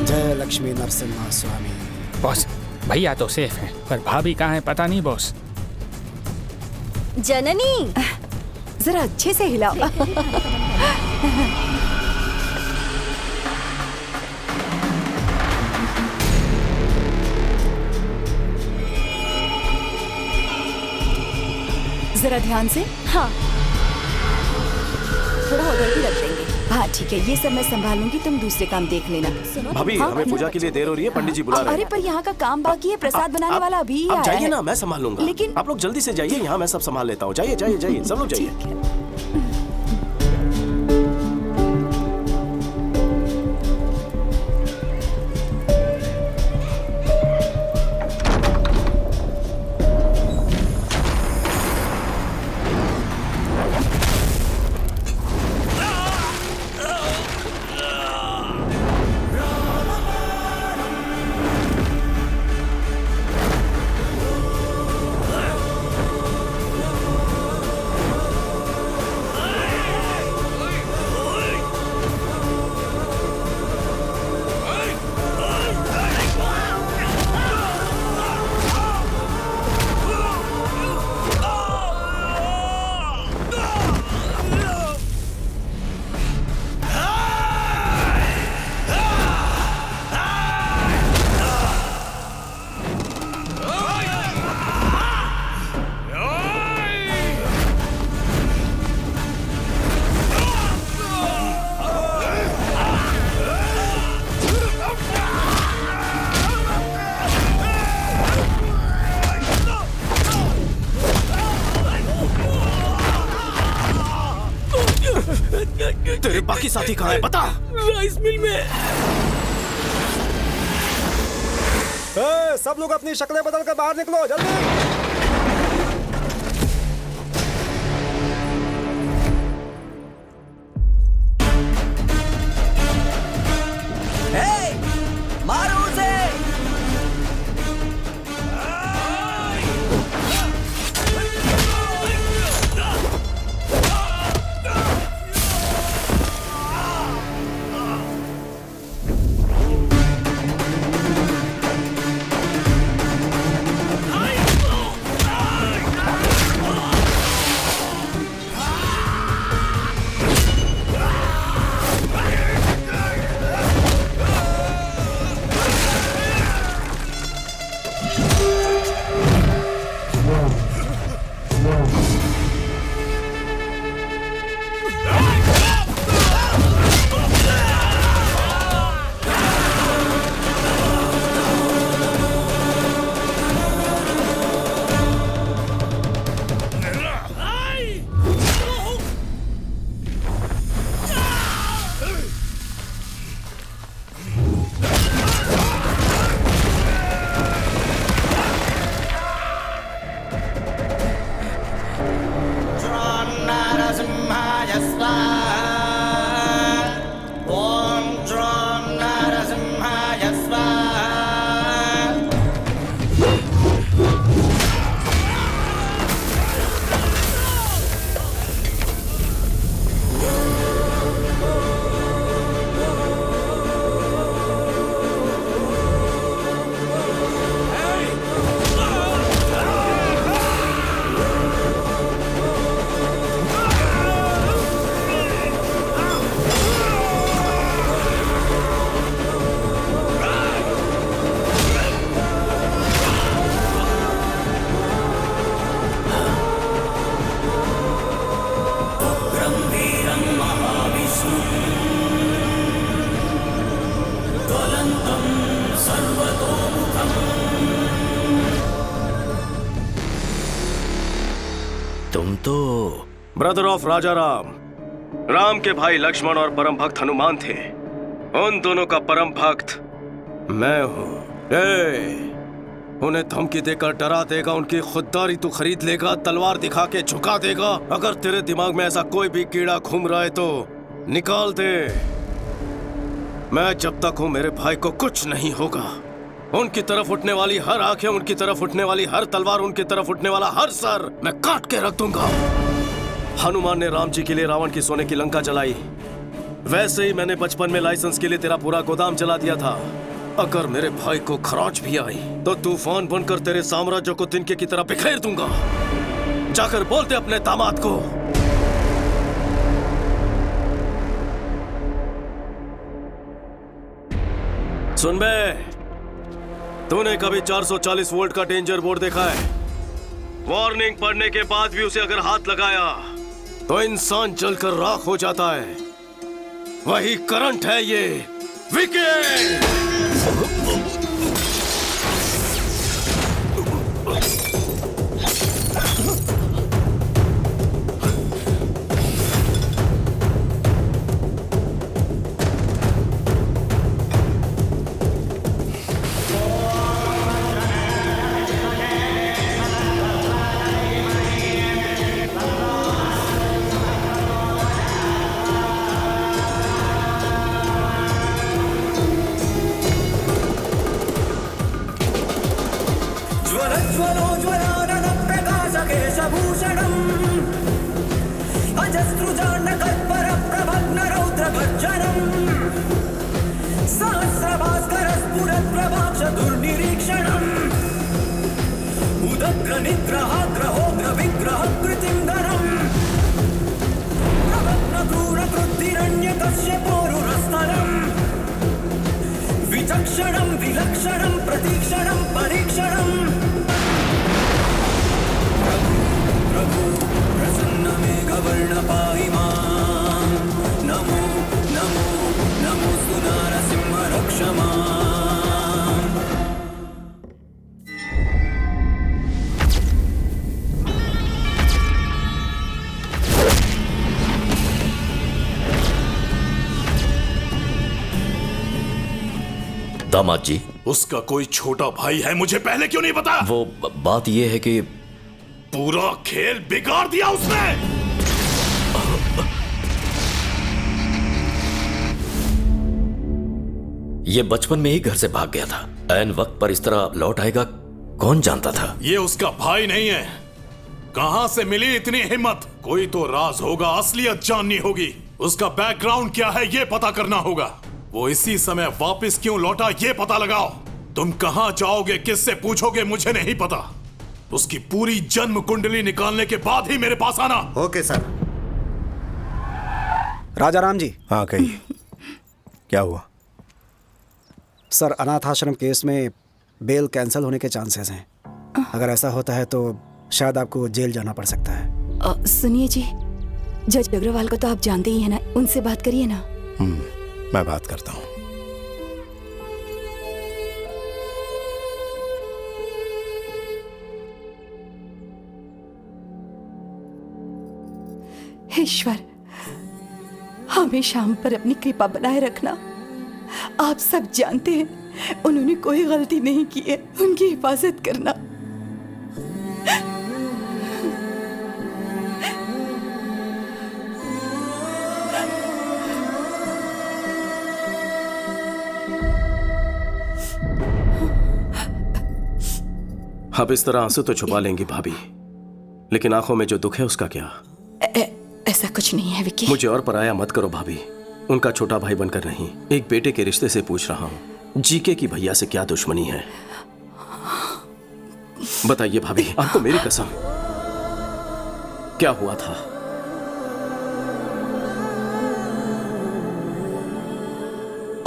जय लक्ष्मी नरसिम्हा स्वामी। बॉस, भैया तो सेफ हैं, पर भाभी कहाँ है पता नहीं बॉस। जननी, जरा अच्छे से हिलाओ। जरा ध्यान से। हाँ, थोड़ा उधर भी रख देंगे। हाँ ठीक है, ये सब मैं संभालूंगी, तुम दूसरे काम देख लेना। भाभी, हमें पूजा के लिए देर हो रही है, पंडित जी बुला रहे हैं। अरे पर यहाँ का काम बाकी है, प्रसाद बनाने वाला अभी ही आया जाइए है। ना, मैं संभाल लूंगा। लेकिन आप लोग जल्दी से जाइए, यहाँ मैं सब संभाल लेता हूँ। जाइए जाइए जाइए, सब लोग जाइए। तेरे बाकी साथी कहाँ है बता। राइस मिल में। सब लोग अपनी शक्लें बदल कर बाहर निकलो जल्दी। मारो उसे। ब्रदर ऑफ राजा राम। राम के भाई लक्ष्मण और परम भक्त हनुमान थे। उन दोनों का परम भक्त मैं हूँ। उन्हें धमकी देकर डरा देगा, उनकी खुददारी तू खरीद लेगा, तलवार दिखा के झुका देगा। अगर तेरे दिमाग में ऐसा कोई भी कीड़ा घूम रहा है तो निकाल दे। मैं जब तक हूँ मेरे भाई को कुछ नहीं होगा। उनकी तरफ उठने वाली हर आंखें, उनकी तरफ उठने वाली हर तलवार, उनकी तरफ उठने वाला हर सर मैं काट के रख दूंगा। हनुमान ने राम जी के लिए रावण की सोने की लंका जलाई, वैसे ही मैंने बचपन में लाइसेंस के लिए तेरा पूरा गोदाम जला दिया था। अगर मेरे भाई को खरोच भी आई तो तूफान बनकर तेरे साम्राज्य को तिनके की तरह बिखेर दूंगा। जाकर बोल दे अपने दामाद को। सुन बे, तूने कभी 440 वोल्ट का डेंजर बोर्ड देखा है? वार्निंग पढ़ने के बाद भी उसे अगर हाथ लगाया तो इंसान जलकर राख हो जाता है। वही करंट है ये विकेट। विचक्षणं विलक्षणं प्रतीक्षणं परीक्षणं प्रभु प्रसन्न मेघवर्ण पाहि मां। नमो नमो नमोस्तु नारसिंह रक्ष मां। दामाद जी, उसका कोई छोटा भाई है, मुझे पहले क्यों नहीं बताया? वो बात ये है कि पूरा खेल बिगाड़ दिया उसने। ये बचपन में ही घर से भाग गया था। ऐन वक्त पर इस तरह लौट आएगा कौन जानता था। ये उसका भाई नहीं है। कहां से मिली इतनी हिम्मत? कोई तो राज होगा, असलियत जाननी होगी। उसका बैकग्राउंड क्या है ये पता करना होगा। वो इसी समय वापस क्यों लौटा ये पता लगाओ। तुम कहां जाओगे, किससे पूछोगे, मुझे नहीं पता। उसकी पूरी जन्म कुंडली निकालने के बाद ही मेरे पास आना। Okay sir. राजा राम जी। हाँ कहिए, क्या हुआ? सर, अनाथ आश्रम केस में बेल कैंसिल होने के चांसेस हैं। अगर ऐसा होता है तो शायद आपको जेल जाना पड़ सकता है। सुनिए जी, जज अग्रवाल को तो आप जानते ही हैं ना, उनसे बात करिए ना। मैं बात करता हूँ। ईश्वर, हमेशा हम पर अपनी कृपा बनाए रखना। आप सब जानते हैं उन्होंने कोई गलती नहीं की है, उनकी हिफाजत करना। आप इस तरह आंसू तो छुपा लेंगी भाभी, लेकिन आंखों में जो दुख है उसका क्या? ऐसा कुछ नहीं है विकी। मुझे और पराया मत करो भाभी। उनका छोटा भाई बनकर नहीं, एक बेटे के रिश्ते से पूछ रहा हूँ। जीके की भैया से क्या दुश्मनी है? बताइए भाभी, आपको मेरी कसम, क्या हुआ था?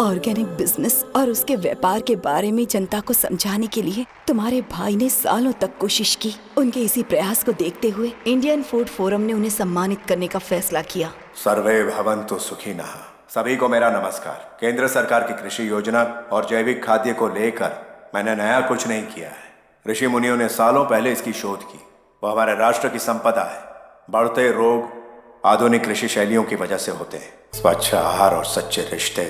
ऑर्गेनिक बिजनेस और उसके व्यापार के बारे में जनता को समझाने के लिए तुम्हारे भाई ने सालों तक कोशिश की। उनके इसी प्रयास को देखते हुए इंडियन फूड फोरम ने उन्हें सम्मानित करने का फैसला किया। सर्वे भवन्तु सुखिनः। सभी को मेरा नमस्कार। केंद्र सरकार की कृषि योजना और जैविक खाद्य को लेकर मैंने नया कुछ नहीं किया है। ऋषि मुनियों ने सालों पहले इसकी शोध की। वो हमारे राष्ट्र की संपदा है। बढ़ते रोग आधुनिक कृषि शैलियों की वजह से होते हैं। स्वच्छ आहार और सच्चे रिश्ते,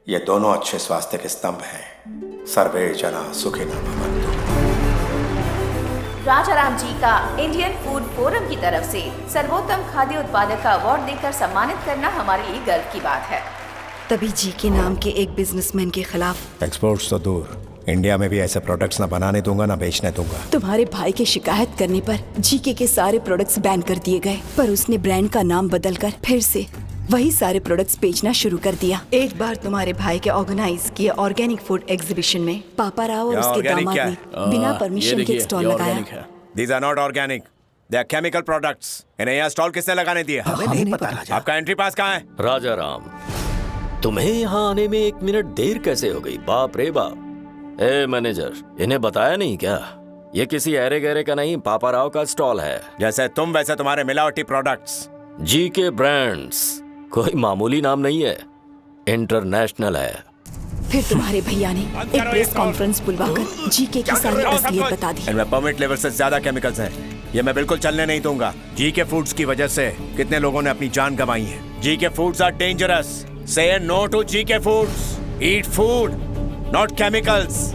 ये दोनों अच्छे स्वास्थ्य के स्तंभ हैं। सर्वे जना सुखिनः भवन्तु। राजाराम जी का इंडियन फूड फोरम की तरफ से सर्वोत्तम खाद्य उत्पादक का अवार्ड देकर सम्मानित करना हमारे लिए गर्व की बात है। तभी जी के नाम के एक बिजनेसमैन के खिलाफ एक्सपोर्ट्स तो दूर, इंडिया में भी ऐसे प्रोडक्ट्स ना बनाने दूंगा ना बेचने दूंगा। तुम्हारे भाई की शिकायत करने पर जीके के सारे प्रोडक्ट्स बैन कर दिए गए, पर उसने ब्रांड का नाम बदलकर फिर से वही सारे प्रोडक्ट्स बेचना शुरू कर दिया। एक बार तुम्हारे भाई के ऑर्गेनाइज किए ऑर्गेनिक फूड एग्जीबिशन में पापा राव और उसके दामाद ने बिना परमिशन के स्टॉल लगाया। These are not organic. They are chemical products. इन्हें यहाँ स्टॉल किसने लगाने दिया? हमें नहीं पता राजा। आपका एंट्री पास कहाँ है? राजा राम, तुम्हें यहाँ आने में 1 मिनट देर कैसे हो गई? बाप रे बाप। ए मैनेजर, इन्हें बताया नहीं क्या? ये किसी ऐरे गहरे का नहीं, पापा राव का स्टॉल है। जैसे तुम वैसे तुम्हारे मिलावटी प्रोडक्ट्स। जी के ब्रांड्स कोई मामूली नाम नहीं है, इंटरनेशनल है। फिर तुम्हारे भैया ने एक प्रेस कॉन्फ्रेंस बुलवाकर जीके की सारी असलियत बता दी। इनमें परमिट लेवल से ज्यादा केमिकल्स हैं। ये मैं बिल्कुल चलने नहीं दूंगा। जीके फूड्स की वजह से कितने लोगों ने अपनी जान गंवाई है। GK foods are dangerous. Say no to GK foods. Eat food not chemicals.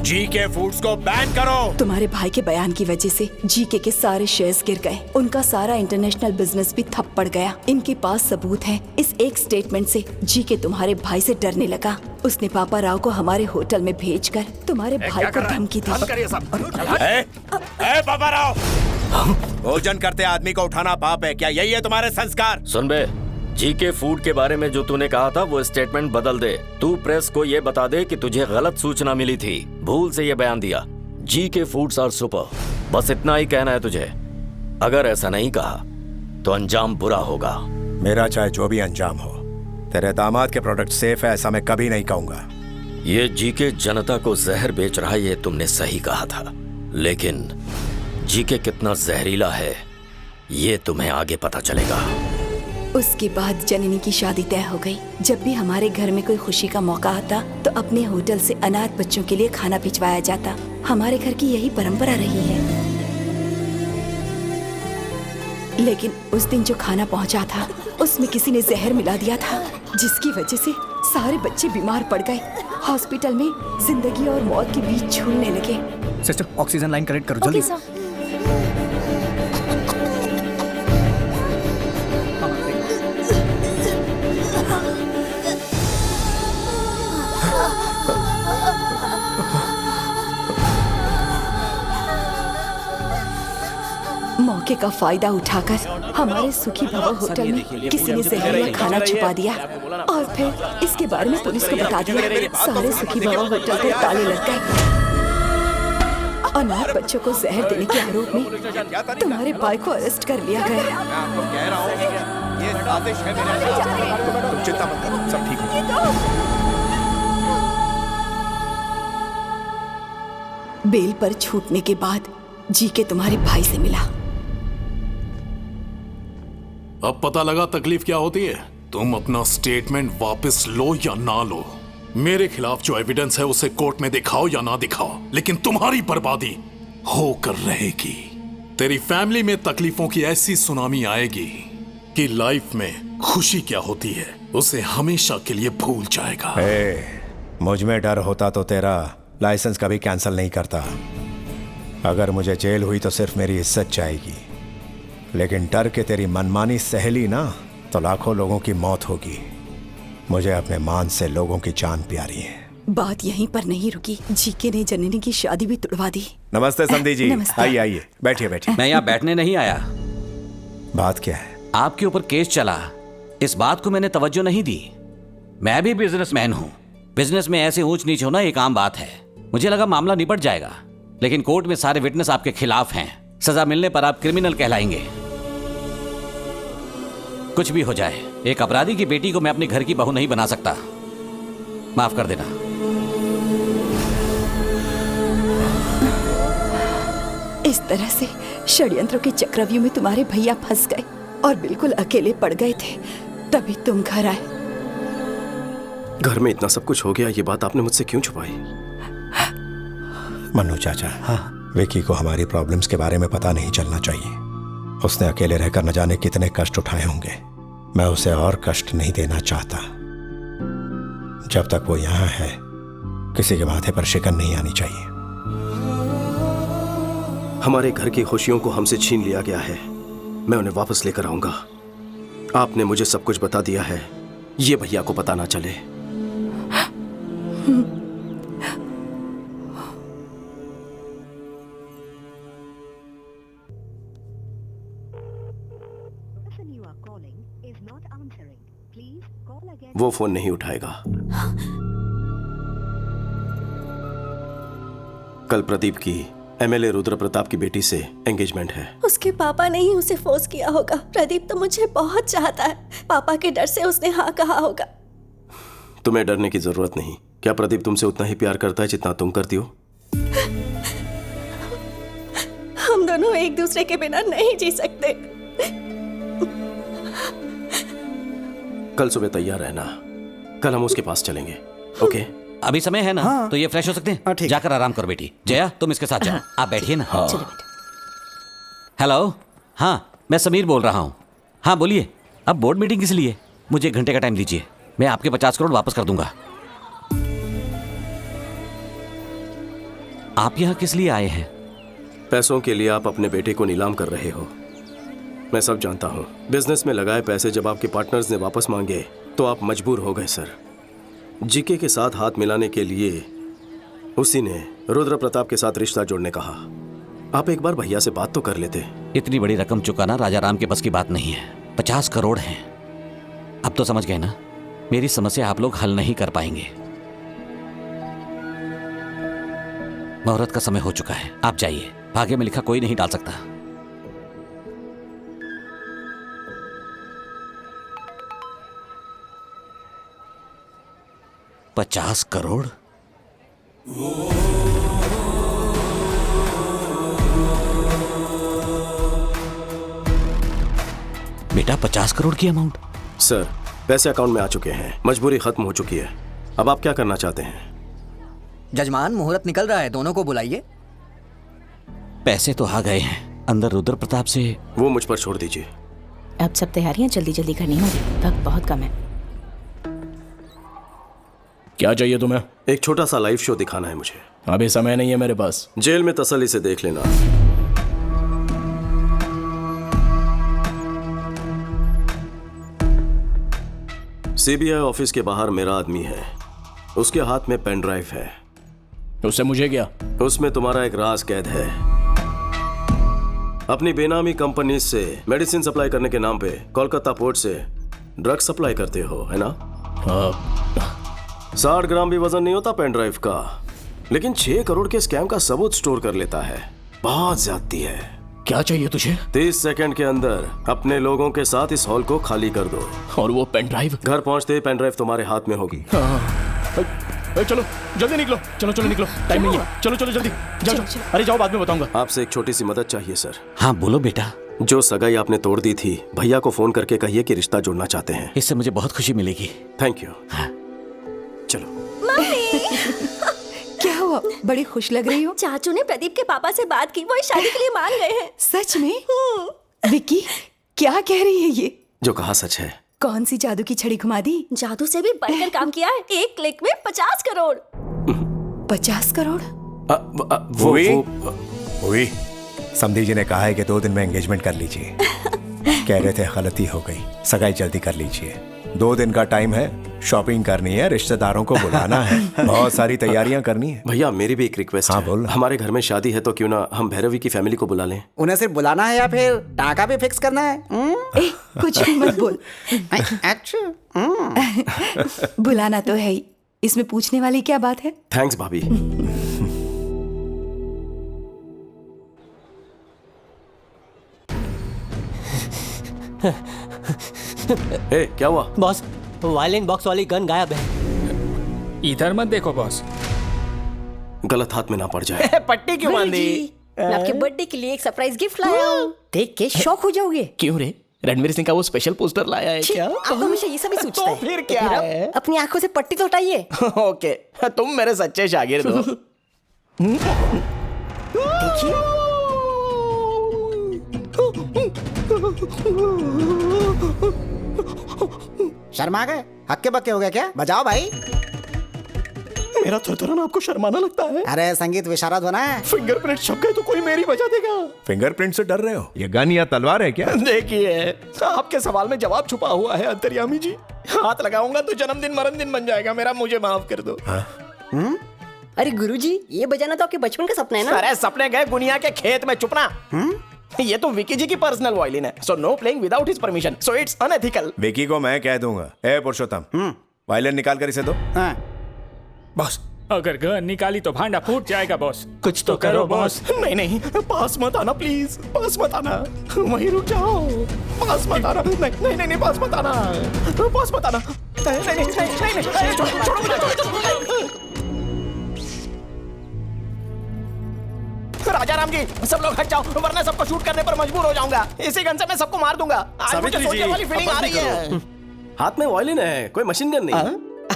GK foods को बैन करो। तुम्हारे भाई के बयान की वजह से जीके के सारे शेयर्स गिर गए, उनका सारा इंटरनेशनल बिजनेस भी ठप पड़ गया। इनके पास सबूत है। इस एक स्टेटमेंट से जीके तुम्हारे भाई से डरने लगा। उसने पापा राव को हमारे होटल में भेजकर तुम्हारे भाई को धमकी दी। पापा राव, भोजन करते आदमी को उठाना पाप है क्या? यही है तुम्हारे संस्कार? सुन बे, जीके फूड के बारे में जो तूने कहा था वो स्टेटमेंट बदल दे। तू प्रेस को ये बता दे कि तुझे गलत सूचना मिली थी, भूल से ये बयान दिया। जीके फूड्स आर सुपर, बस इतना ही कहना है तुझे। अगर ऐसा नहीं कहा तो अंजाम बुरा होगा। मेरा चाहे जो भी अंजाम हो, तेरे दामाद के प्रोडक्ट सेफ है ऐसा मैं कभी नहीं कहूंगा। ये जीके जनता को जहर बेच रहा है, ये तुमने सही कहा था, लेकिन जीके कितना जहरीला है ये तुम्हें आगे पता चलेगा। उसके बाद जननी की शादी तय हो गई। जब भी हमारे घर में कोई खुशी का मौका आता तो अपने होटल से अनाथ बच्चों के लिए खाना भिजवाया जाता। हमारे घर की यही परंपरा रही है। लेकिन उस दिन जो खाना पहुंचा था उसमें किसी ने जहर मिला दिया था, जिसकी वजह से सारे बच्चे बीमार पड़ गए। हॉस्पिटल में जिंदगी और मौत के बीच झूलने लगे। सिस्टर, ऑक्सीजन लाइन कनेक्ट करो जल्दी। मौके का फायदा उठाकर हमारे सुखी भवा होटल में किसी ने जहरीला खाना छुपा दिया और फिर इसके बारे में पुलिस को बता दिया। सारे सुखी भवा होटल पर ताले लग गए। अनाथ बच्चों को जहर देने के आरोप में तुम्हारे भाई को अरेस्ट कर लिया गया। तुम चिंता मत करो, सब ठीक होगा। बेल पर छूटने के बाद जीके तुम्हारे भाई से मिला। अब पता लगा तकलीफ क्या होती है। तुम अपना स्टेटमेंट वापस लो या ना लो, मेरे खिलाफ जो एविडेंस है उसे कोर्ट में दिखाओ या ना दिखाओ, लेकिन तुम्हारी बर्बादी होकर रहेगी। तेरी फैमिली में तकलीफों की ऐसी सुनामी आएगी कि लाइफ में खुशी क्या होती है उसे हमेशा के लिए भूल जाएगा। मुझ में डर होता तो तेरा लाइसेंस कभी कैंसिल नहीं करता। अगर मुझे जेल हुई तो सिर्फ मेरी इज्जत जाएगी, लेकिन डर के तेरी मनमानी सहेली ना तो लाखों लोगों की मौत होगी। मुझे अपने मान से लोगों की जान प्यारी है। बात यहीं पर नहीं रुकी, जीके ने जननी की शादी भी तुड़वा दी। नमस्ते समधी जी। नमस्ते। आइए आइए, बैठिए बैठिए। मैं यहाँ बैठने नहीं आया। बात क्या है? आपके ऊपर केस चला, इस बात को मैंने तवज्जो नहीं दी। मैं भी बिजनेसमैन हूँ, बिजनेस में ऐसे ऊंच नीच होना एक आम बात है। मुझे लगा मामला निपट जाएगा, लेकिन कोर्ट में सारे विटनेस आपके खिलाफ हैं। सजा मिलने पर आप क्रिमिनल कहलाएंगे। कुछ भी हो जाए, एक अपराधी की बेटी को मैं अपने घर की बहू नहीं बना सकता। माफ कर देना। इस तरह से षड्यंत्रों के चक्रव्यूह में तुम्हारे भैया फंस गए और बिल्कुल अकेले पड़ गए थे, तभी तुम घर आए। घर में इतना सब कुछ हो गया, ये बात आपने मुझसे क्यों छुपाई? मन्नू चाचा, हाँ, विकी को हमारी प्रॉब्लम्स के बारे में पता नहीं चलना चाहिए। उसने अकेले रहकर न जाने कितने कष्ट उठाए होंगे। मैं उसे और कष्ट नहीं देना चाहता। जब तक वो यहाँ है किसी के माथे पर शिकन नहीं आनी चाहिए। हमारे घर की खुशियों को हमसे छीन लिया गया है। मैं उन्हें वापस लेकर आऊंगा। आपने मुझे सब कुछ बता दिया है, ये भैया को पता ना चले। वो फोन नहीं उठाएगा। कल प्रदीप की एमएलए रुद्र प्रताप की बेटी से एंगेजमेंट है। उसके पापा ने ही उसे फोर्स किया होगा। प्रदीप तो मुझे बहुत चाहता है। पापा के डर से उसने हाँ कहा होगा। तुम्हें डरने की जरूरत नहीं। क्या प्रदीप तुमसे उतना ही प्यार करता है जितना तुम करती हो? हम दोनों एक दूसरे के बिना नहीं जी सकते। कल सुबह तैयार रहना, कल हम उसके पास चलेंगे। ओके? अभी समय है ना? हाँ। तो ये फ्रेश हो सकते हैं? जाकर आराम करो बेटी। जया तुम इसके साथ जाओ। आप बैठिए ना। हेलो, हाँ मैं समीर बोल रहा हूँ। हाँ बोलिए। अब बोर्ड मीटिंग किस लिए? मुझे 1 घंटे का टाइम दीजिए, मैं आपके 50 करोड़ वापस कर दूंगा। आप यहाँ किस लिए आए हैं? पैसों के लिए आप अपने बेटे को नीलाम कर रहे हो। मैं सब जानता हूँ। बिजनेस में लगाए पैसे जब आपके पार्टनर्स ने वापस मांगे तो आप मजबूर हो गए सर। जीके के साथ हाथ मिलाने के लिए उसी ने रुद्र प्रताप के साथ रिश्ता जोड़ने कहा। आप एक बार भैया से बात तो कर लेते। इतनी बड़ी रकम चुकाना राजा राम के बस की बात नहीं है। 50 करोड़ हैं। अब तो समझ गए ना, मेरी समस्या आप लोग हल नहीं कर पाएंगे। मुहूर्त का समय हो चुका है, आप जाइए। भाग्य में लिखा कोई नहीं डाल सकता। $50 करोड़? बेटा 50 करोड़ की अमाउंट? सर पैसे अकाउंट में आ चुके हैं, मजबूरी खत्म हो चुकी है। अब आप क्या करना चाहते हैं? जजमान मुहूर्त निकल रहा है, दोनों को बुलाइए। पैसे तो आ गए हैं, अंदर रुद्र प्रताप से। वो मुझ पर छोड़ दीजिए। अब सब तैयारियां जल्दी जल्दी करनी होगी, वक्त बहुत कम है। क्या चाहिए तुम्हें? एक छोटा सा लाइव शो दिखाना है मुझे। अभी समय नहीं है मेरे पास। जेल में तसल्ली से देख लेना। सीबीआई ऑफिस के बाहर मेरा आदमी है, उसके हाथ में पेन ड्राइव है। उससे मुझे क्या? उसमें तुम्हारा एक राज कैद है। अपनी बेनामी कंपनी से मेडिसिन सप्लाई करने के नाम पे कोलकाता पोर्ट से ड्रग सप्लाई करते हो, है ना? 60 ग्राम भी वजन नहीं होता पेन ड्राइव का, लेकिन 6 करोड़ के स्कैम का सबूत स्टोर कर लेता है। बहुत ज्यादती है। क्या चाहिए तुझे? 30 सेकंड के अंदर अपने लोगों के साथ इस हॉल को खाली कर दो। और वो पेन ड्राइव? घर पहुंचते ही पेन ड्राइव तुम्हारे हाथ में होगी। चलो जल्दी निकलो, चलो चलो निकलो, टाइम नहीं है। चलो चलो जल्दी जाओ। अरे जाओ, बाद में बताऊंगा। आपसे एक छोटी सी मदद चाहिए सर। हाँ बोलो बेटा। जो सगाई आपने तोड़ दी थी, भैया को फोन करके कहिए कि रिश्ता जोड़ना चाहते हैं। इससे मुझे बहुत खुशी मिलेगी। Thank you. हाँ। चलो। क्या हुआ? बड़ी खुश लग रही हो। चाचू ने प्रदीप के पापा से बात की, वो इस शादी के लिए मान गए हैं। सच में? विक्की क्या कह रही है ये? जो कहा सच है। कौन सी जादू की छड़ी घुमा दी? जादू से भी बढ़कर काम किया है। एक क्लिक में 50 करोड़। 50 करोड़? वो समधी जी ने कहा है कि 2 दिन में एंगेजमेंट कर लीजिए। कह रहे थे गलती हो गई, सगाई जल्दी कर लीजिए। 2 दिन का टाइम है, शॉपिंग करनी है, रिश्तेदारों को बुलाना है, बहुत सारी तैयारियां करनी है। भैया मेरी भी एक रिक्वेस्ट है। बोल। हमारे घर में शादी है तो क्यों ना हम भैरवी की फैमिली को बुला लें। उन्हें सिर्फ बुलाना है या फिर टाका भी फिक्स करना है? ए, कुछ भी मत बोल। बुलाना तो है ही, इसमें पूछने वाली क्या बात है? थैंक्स भाभी। ए, क्या हुआ? बॉस, वायलिन बॉक्स वाली गन गायब है। इधर मत देखो बॉस, गलत हाथ में ना पड़ जाए। पट्टी क्यों बांधी? मैं आपके बर्थडे के लिए एक सरप्राइज गिफ्ट लाया हूँ, देख के शॉक हो जाओगे। क्यों रे? रणवीर सिंह का वो स्पेशल पोस्टर लाया है क्या? आप हमेशा ये सभी सोचते हैं। फिर क्या है? अपनी आंखों से पट्टी तो हटाइए। ओके, तुम मेरे सच्चे शागिर्द हो। देखिए शर्मा गए? हक्के बक्के हो गए क्या? बजाओ भाई। मेरा थरथराना आपको शर्माना लगता है? अरे संगीत विशारद होना है। फिंगरप्रिंट छप गए तो कोई मेरी बजा देगा। फिंगरप्रिंट से डर रहे हो? ये गन या तलवार है क्या? देखिए, आपके सवाल में जवाब छुपा हुआ है अंतर्यामी जी। हाथ लगाऊंगा तो जन्मदिन मरण दिन बन जाएगा मेरा, मुझे माफ कर दो। अरे गुरुजी, ये बजाना तो आपके बचपन का सपना है ना? अरे सपने गए गुनिया के खेत में, चुपना। ये तो विकी जी की पर्सनल वायलिन है, so know playing without his permission, so it's unethical. Vicky को मैं कह दूंगा, ए पुरुषोत्तम, वायलिन निकाल कर इसे दो। बॉस, अगर गन निकाली तो भांडा फूट जाएगा बॉस। कुछ तो करो बॉस। नहीं नहीं, पास मत आना प्लीज, पास मत आना, वहीं रुक जाओ, पास मत आना। नहीं नहीं नहीं, पास मत आना, पास मत आना। नहीं नहीं नहीं नहीं, छोड़ो मुझे। राजा राम जी, सब लोग हट जाओ वरना सबको शूट करने पर मजबूर हो जाऊंगा। इसी गन से मैं सबको मार दूंगा। आज मुझे सोचने वाली फीलिंग आ रही है। हाथ में वायलिन है, कोई मशीन गन नहीं।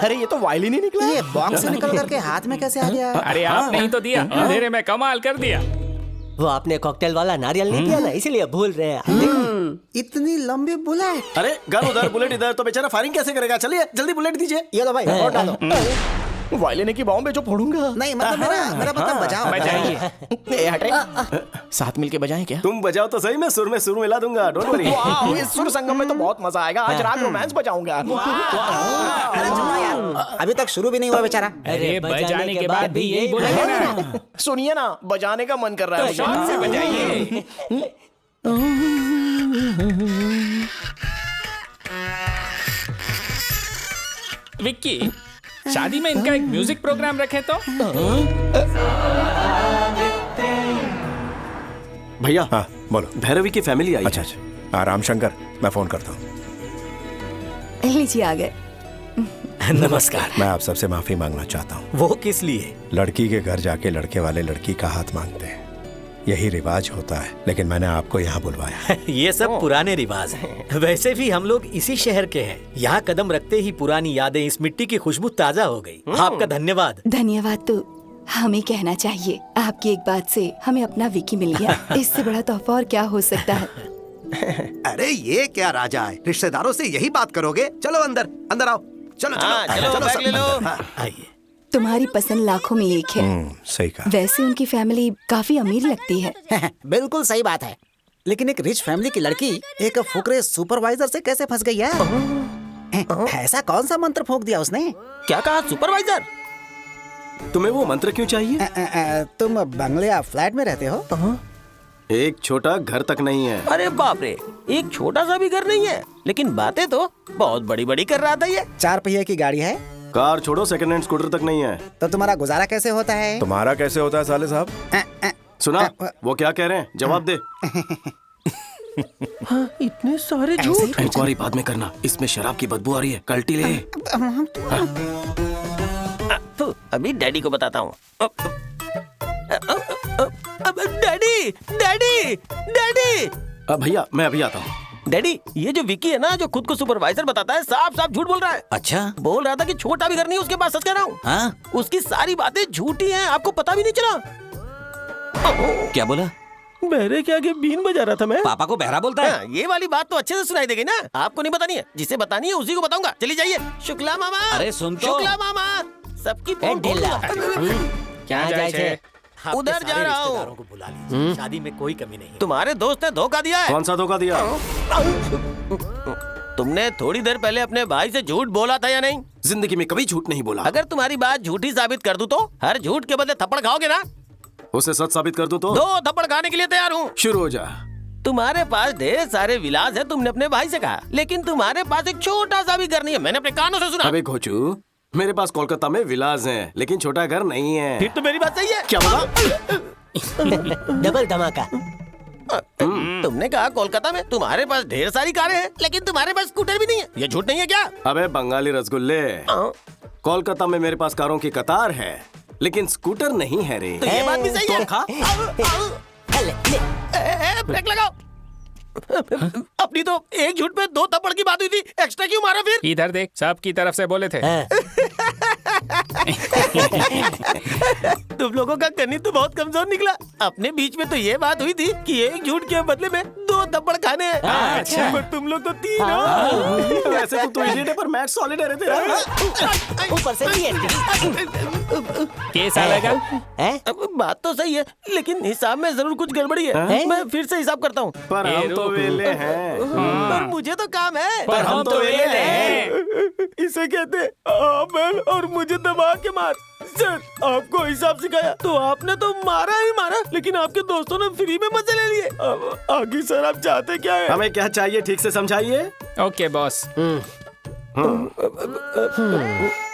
अरे ये तो वायलिन ही निकला। ये बॉक्स से निकल करके हाथ में कैसे आ गया? अरे आपने ही तो दिया, अंधेरे में कमाल कर दिया। वो आपने कॉकटेल वाला नारियल नहीं दिया ना, इसीलिए भूल रहे हैं। इतनी लंबी बुलेट। अरे गन उधर, बुलेट इधर, तो बेचारा फायरिंग कैसे करेगा? चलिए जल्दी बुलेट दीजिए। ये लो भाई, और डालो। वायलिन की बॉम्ब जो फोड़ूंगा। नहीं मतलब मेरा मतलब बजाओ। बजाइए। हटे, साथ मिलके बजाएं क्या? तुम बजाओ तो सही, मैं सुर में सुर मिला दूंगा, डोंट वरी। वाह, इस सुर संगम में तो बहुत मजा आएगा। आज रात रोमांस बजाऊंगा। अभी तक शुरू भी नहीं हुआ बेचारा। अरे बजाने के बाद भी यही बोलेंगे ना। सुनिए ना, बजाने का मन कर रहा है। शान से बजाइए। विक्की, शादी में इनका एक म्यूजिक प्रोग्राम रखे तो? भैया, हाँ बोलो। भैरवी की फैमिली आई। अच्छा अच्छा, हाँ रामशंकर, मैं फोन करता हूँ। लीजिए, आ गए। नमस्कार। मैं आप सबसे माफी मांगना चाहता हूँ। वो किस लिए? लड़की के घर जाके लड़के वाले लड़की का हाथ मांगते हैं, यही रिवाज होता है, लेकिन मैंने आपको यहाँ बुलवाया। ये सब पुराने रिवाज हैं। वैसे भी हम लोग इसी शहर के हैं। यहाँ कदम रखते ही पुरानी यादें, इस मिट्टी की खुशबू ताजा हो गई। आपका धन्यवाद। धन्यवाद तो हमें कहना चाहिए। आपकी एक बात से हमें अपना विकी मिल गया। इससे बड़ा तोहफा और क्या हो सकता है? अरे ये क्या राजा है, रिश्तेदारों से यही बात करोगे? चलो अंदर, अंदर आओ। चलो चलो चलो, बैग ले लो। आइए। तुम्हारी पसंद लाखों में एक है। सही कहा। वैसे उनकी फैमिली काफी अमीर लगती है। बिल्कुल सही बात है, लेकिन एक रिच फैमिली की लड़की एक फुकरे सुपरवाइजर से कैसे फंस गई है? ऐसा कौन सा मंत्र फूंक दिया उसने? क्या कहा? सुपरवाइजर? तुम्हें वो मंत्र क्यों चाहिए? तुम बंगले या फ्लैट में रहते हो? एक छोटा घर तक नहीं है। अरे बाप रे, एक छोटा सा भी घर नहीं है, लेकिन बातें तो बहुत बड़ी बड़ी कर रहा था ये। 4 पहिए की गाड़ी है? कार छोड़ो, सेकंड हैंड स्कूटर तक नहीं है। तो तुम्हारा गुजारा कैसे होता है? तुम्हारा कैसे होता है साले साहब? सुना, वो क्या कह रहे हैं, जवाब दे। इतने सारे झूठ। इंक्वायरी बाद में करना, इसमें शराब की बदबू आ रही है, कल्टी ले। अभी डैडी को बताता हूँ। Daddy daddy daddy. भैया मैं अभी आता हूँ। डैडी, ये जो विकी है ना, जो खुद को सुपरवाइजर बताता है, साफ साफ झूठ बोल रहा है। अच्छा? बोल रहा था कि छोटा भी घर नहीं उसके पास। सच कह रहा हूँ। हाँ? उसकी सारी बातें झूठी हैं, आपको पता भी नहीं चला। क्या बोला? बहरे के आगे बीन बजा रहा था मैं। पापा को बहरा बोलता है? ये वाली बात तो अच्छे से सुनाई देगी ना। आपको नहीं बतानी है, जिसे बतानी है उसी को बताऊंगा। चली जाइए। शुक्ला मामा। अरे सुन तो। शुक्ला मामा, सबकी क्या जाए छे? उधर जा रहा हूँ। को बुला लीजिए, शादी में कोई कमी नहीं। तुम्हारे दोस्त ने धोखा दिया है। कौन सा धोखा दिया? तुमने थोड़ी देर पहले अपने भाई से झूठ बोला था या नहीं? जिंदगी में कभी झूठ नहीं बोला। अगर तुम्हारी बात झूठी साबित कर दूं तो हर झूठ के बदले थप्पड़ खाओगे ना? उसे सच साबित कर दूं तो? 2 थप्पड़ खाने के लिए तैयार हूँ। शुरू हो जा। तुम्हारे पास ढेर सारे विलास है, तुमने अपने भाई से कहा, लेकिन तुम्हारे पास एक छोटा सा भी घर नहीं है। मैंने अपने कानों से सुना। अबे घोचू, मेरे पास कोलकाता में विलास हैं, लेकिन छोटा घर नहीं है। फिर तो मेरी बात सही है। क्या बोला? डबल धमाका। तुमने कहा कोलकाता में तुम्हारे पास ढेर सारी कारें हैं, लेकिन तुम्हारे पास स्कूटर भी नहीं है। ये झूठ नहीं है क्या? अबे बंगाली रसगुल्ले, कोलकाता में मेरे पास कारों की कतार है, लेकिन स्कूटर नहीं है रे। तो ये बात भी सही है। खा। ब्रेक लगाओ। अपनी तो एक झूठ पे 2 थप्पड़ की बात हुई थी, एक्स्ट्रा क्यों मारा फिर? इधर देख, सब की तरफ से बोले थे। तुम लोगों का गणित तो बहुत कमजोर निकला। अपने बीच में तो ये बात हुई थी कि एक झूठ के बदले में 2 थप्पड़ खाने हैं। अच्छा। पर तुम लोग तो 3 हो। वैसे तो इडियट है पर मैथ सॉलिड है तेरा। ऊपर से केस आएगा? बात तो सही है, लेकिन हिसाब में जरूर कुछ गड़बड़ी है। मैं फिर से हिसाब करता हूँ। पर हम तो वेले हैं। पर मुझे तो काम है। पर हम तो वेले हैं। इसे कहते आमल और मुझे दबा के मार। सर, आपको हिसाब सिखाया तो आपने तो मारा ही मारा, लेकिन आपके दोस्तों ने फ्री में मजे ले लिए। आगे सर आप चाहते क्या है? हमें क्या चाहिए ठीक से समझाइए। Okay boss.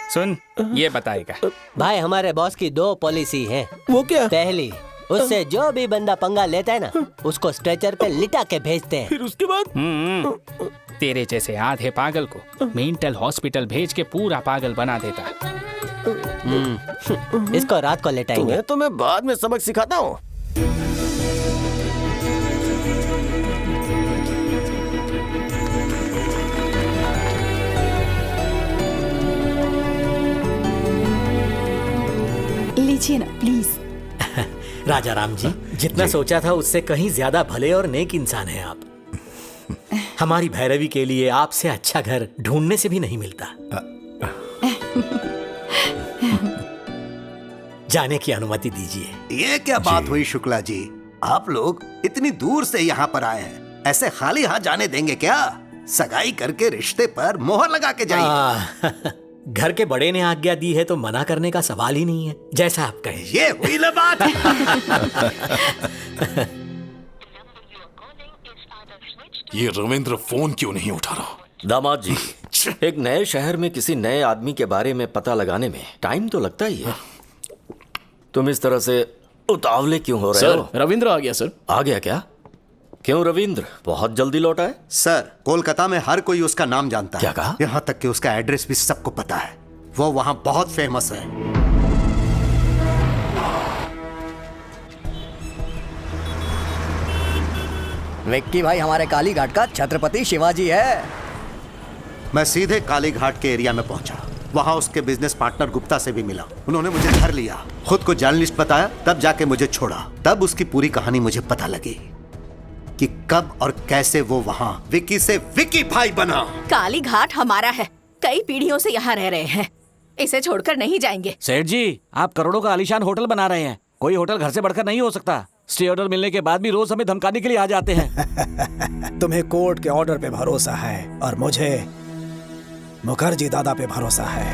सुन, ये बताएगा। भाई हमारे बॉस की 2 पॉलिसी है। वो क्या? पहली, उससे जो भी बंदा पंगा लेता है ना, उसको स्ट्रेचर पे लिटा के भेजते हैं। फिर उसके बाद तेरे जैसे आधे पागल को मेंटल हॉस्पिटल भेज के पूरा पागल बना देता। इसको रात को लेटाएंगे। तुम्हें तो मैं बाद में सबक सिखाता हूँ। लीजिए ना प्लीज। राजा राम जी, जितना सोचा था उससे कहीं ज्यादा भले और नेक इंसान है आप। हमारी भैरवी के लिए आपसे अच्छा घर ढूंढने से भी नहीं मिलता। जाने की अनुमति दीजिए। ये क्या बात हुई शुक्ला जी? आप लोग इतनी दूर से यहाँ पर आए हैं, ऐसे खाली हाथ जाने देंगे क्या? सगाई करके रिश्ते पर मोहर लगा के जाइए। घर के बड़े ने आज्ञा दी है तो मना करने का सवाल ही नहीं है, जैसा आप कहें। ये हुई ना बात। ये रविंद्र फोन क्यों नहीं उठा रहा? दामाद जी, एक नए शहर में किसी नए आदमी के बारे में पता लगाने में टाइम तो लगता ही है। तुम इस तरह से उतावले क्यों हो रहे हो? रविंद्र आ गया सर। आ गया क्या? क्यों रविंद्र बहुत जल्दी लौटा है? सर, कोलकाता में हर कोई उसका नाम जानता है। क्या कहा? यहाँ तक कि उसका एड्रेस भी सबको पता है। वो वहाँ बहुत फेमस है। विक्की भाई हमारे कालीघाट का छत्रपति शिवाजी है। मैं सीधे कालीघाट के एरिया में पहुंचा। वहाँ उसके बिजनेस पार्टनर गुप्ता से भी मिला। उन्होंने मुझे धर लिया, खुद को जर्नलिस्ट बताया, तब जाके मुझे छोड़ा। तब उसकी पूरी कहानी मुझे पता लगी कि कब और कैसे वो वहाँ विक्की से विक्की भाई बना। कालीघाट हमारा है, कई पीढ़ियों से यहाँ रह रहे हैं, इसे छोड़कर नहीं जाएंगे। सेठ जी, आप करोड़ों का आलीशान होटल बना रहे हैं। कोई होटल घर से बढ़कर नहीं हो सकता। स्टे ऑर्डर मिलने के बाद भी रोज हमें धमकाने के लिए आ जाते हैं। तुम्हें कोर्ट के ऑर्डर पे भरोसा है और मुझे मुखर्जी दादा पे भरोसा है।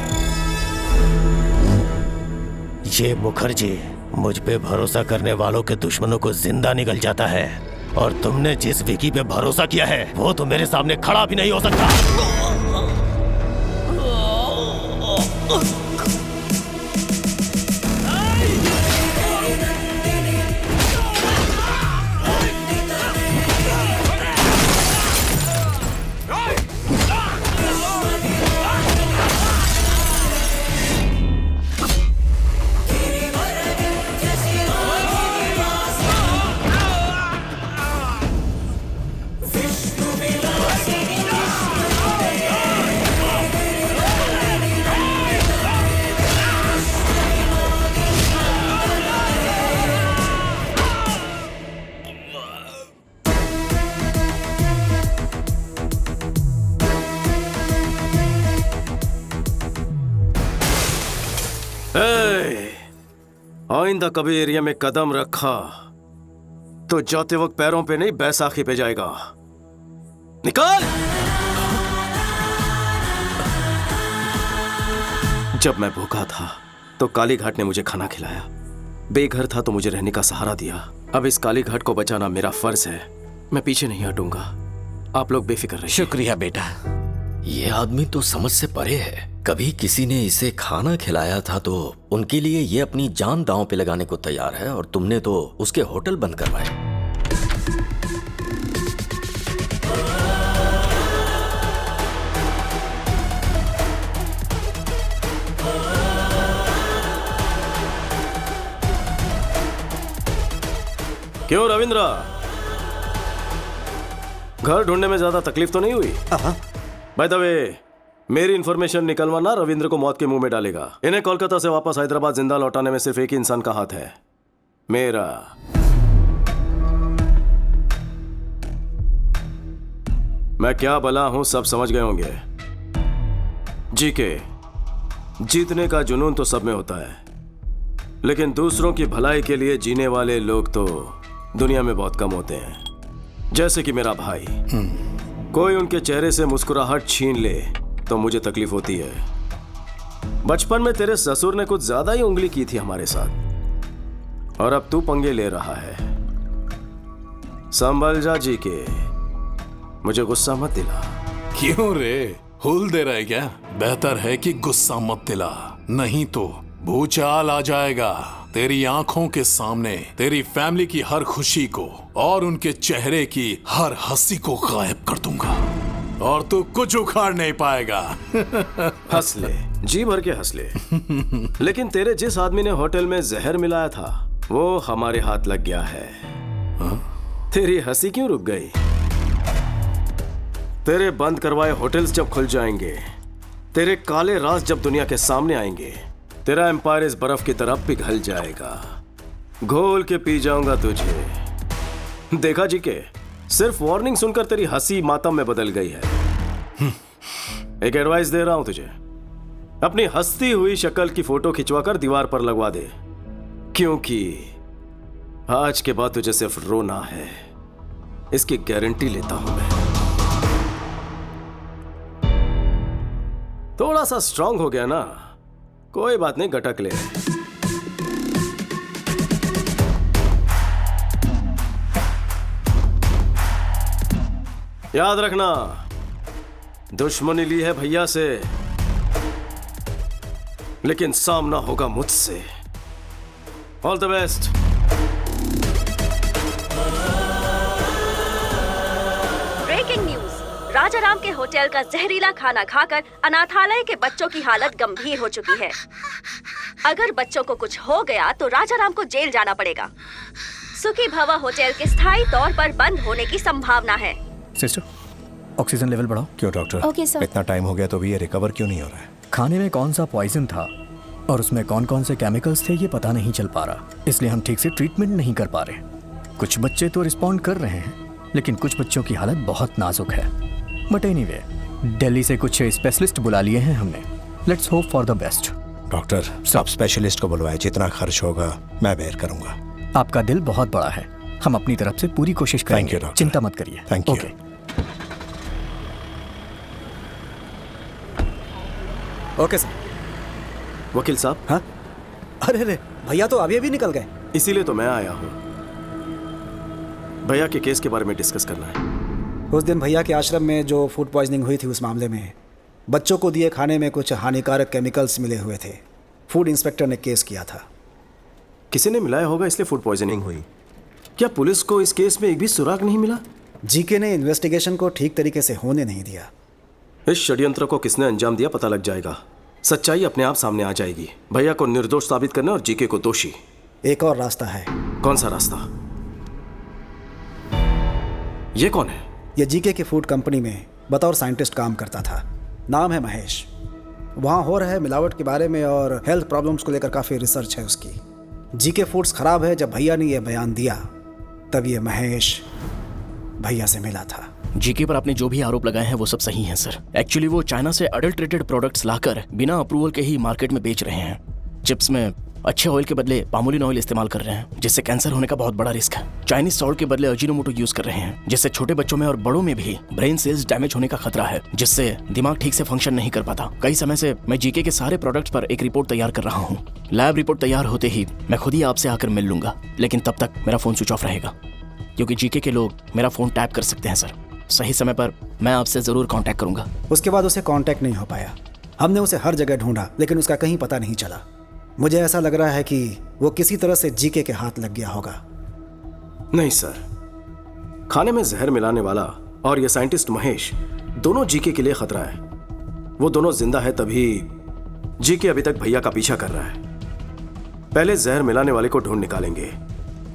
ये मुखर्जी मुझ पे भरोसा करने वालों के दुश्मनों को जिंदा निगल जाता है, और तुमने जिस विकी पे भरोसा किया है वो तो मेरे सामने खड़ा भी नहीं हो सकता। आइंदा कभी एरिया में कदम रखा तो जाते वक्त पैरों पे नहीं बैसाखी पे जाएगा। निकाल। जब मैं भूखा था तो कालीघाट ने मुझे खाना खिलाया, बेघर था तो मुझे रहने का सहारा दिया। अब इस कालीघाट को बचाना मेरा फर्ज है। मैं पीछे नहीं हटूंगा। आप लोग बेफिक्र रहिए। शुक्रिया बेटा। ये आदमी तो समझ से परे है। कभी किसी ने इसे खाना खिलाया था तो उनके लिए ये अपनी जान दांव पे लगाने को तैयार है, और तुमने तो उसके होटल बंद करवाए। क्यों रविंद्र, घर ढूंढने में ज्यादा तकलीफ तो नहीं हुई? बाय द वे, मेरी इन्फॉर्मेशन निकलवाना रविंद्र को मौत के मुंह में डालेगा। इन्हें कोलकाता से वापस हैदराबाद जिंदा लौटाने में सिर्फ एक ही इंसान का हाथ है, मेरा। मैं क्या भला हूं सब समझ गए होंगे। जीके, जीतने का जुनून तो सब में होता है, लेकिन दूसरों की भलाई के लिए जीने वाले लोग तो दुनिया में बहुत कम होते हैं। जैसे कि मेरा भाई, कोई उनके चेहरे से मुस्कुराहट छीन ले तो मुझे तकलीफ होती है। बचपन में तेरे ससुर ने कुछ ज्यादा ही उंगली की थी हमारे साथ, और अब तू पंगे ले रहा है। संभल जा जी के, मुझे गुस्सा मत दिला। क्यों रे, हुल दे रहा है क्या? बेहतर है कि गुस्सा मत दिला, नहीं तो भूचाल आ जाएगा। तेरी आंखों के सामने तेरी फैमिली की हर खुशी को और उनके चेहरे की हर हंसी को गायब कर दूंगा, और तू कुछ उखाड़ नहीं पाएगा। हंस ले, जी भर के हंस ले। लेकिन तेरे जिस आदमी ने होटल में जहर मिलाया था वो हमारे हाथ लग गया है। तेरी हंसी क्यों रुक गई? तेरे बंद करवाए होटल्स जब खुल जाएंगे, तेरे काले राज जब दुनिया के सामने आएंगे, तेरा एम्पायर इस बर्फ की तरफ पिघल जाएगा। घोल के पी जाऊंगा तुझे। देखा जी के, सिर्फ वार्निंग सुनकर तेरी हंसी मातम में बदल गई है। एक एडवाइस दे रहा हूं तुझे, अपनी हंसती हुई शक्ल की फोटो खिंचवाकर दीवार पर लगवा दे, क्योंकि आज के बाद तुझे सिर्फ रोना है, इसकी गारंटी लेता हूं मैं। थोड़ा सा स्ट्रांग हो गया ना, कोई बात नहीं, गटक ले। याद रखना, दुश्मनी ली है भैया से, लेकिन सामना होगा मुझसे। All the best. Breaking news, Rajaram के होटल का जहरीला खाना खाकर अनाथालय के बच्चों की हालत गंभीर हो चुकी है। अगर बच्चों को कुछ हो गया तो राजाराम को जेल जाना पड़ेगा। सुखी भवा होटल के स्थायी तौर पर बंद होने की संभावना है। सिस्टर, ऑक्सीजन लेवल बढ़ाओ। क्यों डॉक्टर? Okay sir. इतना टाइम हो गया तो भी ये रिकवर क्यों नहीं हो रहा है? खाने में कौन सा पॉइजन था और उसमें कौन कौन से केमिकल्स थे ये पता नहीं चल पा रहा, इसलिए हम ठीक से ट्रीटमेंट नहीं कर पा रहे। कुछ बच्चे तो रिस्पॉन्ड कर रहे हैं, लेकिन कुछ बच्चों की हालत बहुत नाजुक है। बट एनीवे, दिल्ली से कुछ स्पेशलिस्ट बुला लिए हैं हमने। Let's hope for the best. Doctor, सब स्पेशलिस्ट को बुलवाए, जितना खर्च होगा मैं बेयर करूंगा। आपका दिल बहुत बड़ा है, हम अपनी तरफ से पूरी कोशिश करेंगे। चिंता मत करिए। Thank you. Okay sir. वकील साहब। हाँ? अरे भैया तो अभी निकल गए। इसीलिए तो मैं आया हूं, भैया के केस के बारे में डिस्कस करना है। उस दिन भैया के आश्रम में जो फूड पॉइजनिंग हुई थी, उस मामले में बच्चों को दिए खाने में कुछ हानिकारक केमिकल्स मिले हुए थे। फूड इंस्पेक्टर ने केस किया था। किसी ने मिलाया होगा, इसलिए फूड पॉइजनिंग हुई। क्या पुलिस को इस केस में एक भी सुराग नहीं मिला? जीके ने इन्वेस्टिगेशन को ठीक तरीके से होने नहीं दिया। इस षड्यंत्र को किसने अंजाम दिया पता लग जाएगा, सच्चाई अपने आप सामने आ जाएगी। भैया को निर्दोष साबित करना और जीके को दोषी। एक और रास्ता है। कौन सा रास्ता? ये कौन है? ये जीके की फूड कंपनी में बतौर साइंटिस्ट काम करता था। नाम है महेश। वहाँ हो रहे मिलावट के बारे में और हेल्थ प्रॉब्लम्स को लेकर काफ़ी रिसर्च है उसकी। जीके फूड्स खराब है। जब भैया ने यह बयान दिया तब ये महेश भैया से मिला था। जीके पर आपने जो भी आरोप लगाए हैं वो सब सही हैं सर। एक्चुअली वो चाइना से अडल्ट्रेटेड प्रोडक्ट्स लाकर बिना अप्रूवल के ही मार्केट में बेच रहे हैं। चिप्स में अच्छे ऑयल के बदले पामोलिन ऑयल इस्तेमाल कर रहे हैं, जिससे कैंसर होने का बहुत बड़ा रिस्क है। चाइनीज सॉल्ट के बदले अजीनोमोटो यूज कर रहे हैं, जिससे छोटे बच्चों में और बड़ों में भी ब्रेन सेल्स डैमेज होने का खतरा है, जिससे दिमाग ठीक से फंक्शन नहीं कर पाता। कई समय से मैं जीके के सारे प्रोडक्ट्स पर एक रिपोर्ट तैयार कर रहा हूँ। लैब रिपोर्ट तैयार होते ही मैं खुद ही आपसे आकर मिल लूंगा, लेकिन तब तक मेरा फोन स्विच ऑफ रहेगा, क्योंकि जीके के लोग मेरा फोन टैप कर सकते हैं सर। सही समय पर मैं आपसे जरूर कांटेक्ट करूंगा। उसके बाद उसे कांटेक्ट नहीं हो पाया। हमने उसे हर जगह ढूंढा, लेकिन उसका कहीं पता नहीं चला। मुझे ऐसा लग रहा है कि वो किसी तरह से जीके के हाथ लग गया होगा। नहीं सर, खाने में जहर मिलाने वाला और ये साइंटिस्ट महेश दोनों जीके के लिए खतरा है। वो दोनों जिंदा है तभी जीके अभी तक भैया का पीछा कर रहा है। पहले जहर मिलाने वाले को ढूंढ निकालेंगे,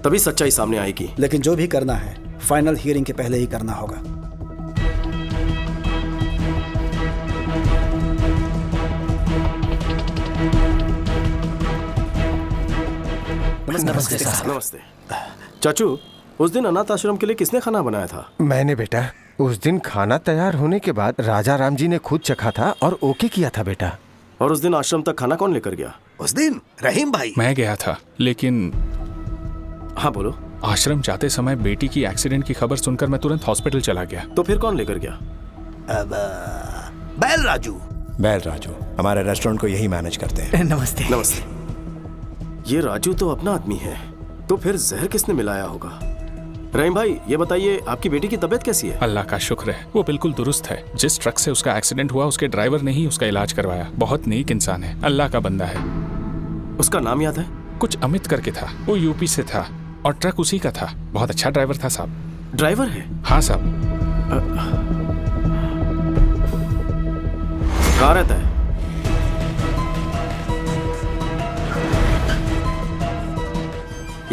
तभी सच्चाई सामने आएगी। लेकिन जो भी करना है फाइनल हियरिंग के पहले ही करना होगा। नमस्ते साहब। नमस्ते। चाचू, उस दिन अनाथ आश्रम के लिए किसने खाना बनाया था? मैंने बेटा। उस दिन खाना तैयार होने के बाद राजा राम जी ने खुद चखा था और ओके किया था बेटा। और उस दिन आश्रम तक खाना कौन लेकर गया? उस दिन रहीम भाई। मैं गया था, लेकिन हाँ बोलो। आश्रम जाते समय बेटी की एक्सीडेंट की खबर सुनकर मैं तुरंत हॉस्पिटल चला गया। तो फिर कौन लेकर गया? बैल राजू। बैल राजू हमारे रेस्टोरेंट को यही मैनेज करते हैं। नमस्ते। नमस्ते। ये राजू तो अपना आदमी है, तो फिर जहर किसने मिलाया होगा? रहीम भाई, ये बताइए आपकी बेटी की तबीयत कैसी है? अल्लाह का शुक्र है, वो बिल्कुल दुरुस्त है। जिस ट्रक से उसका एक्सीडेंट हुआ उसके ड्राइवर ने ही उसका इलाज करवाया। बहुत नेक इंसान है, अल्लाह का बंदा है। उसका नाम याद है? कुछ अमित करके था। वो यूपी से था और ट्रक उसी का था। बहुत अच्छा ड्राइवर था साहब। ड्राइवर है? हाँ साहब। कहाँ रहता है?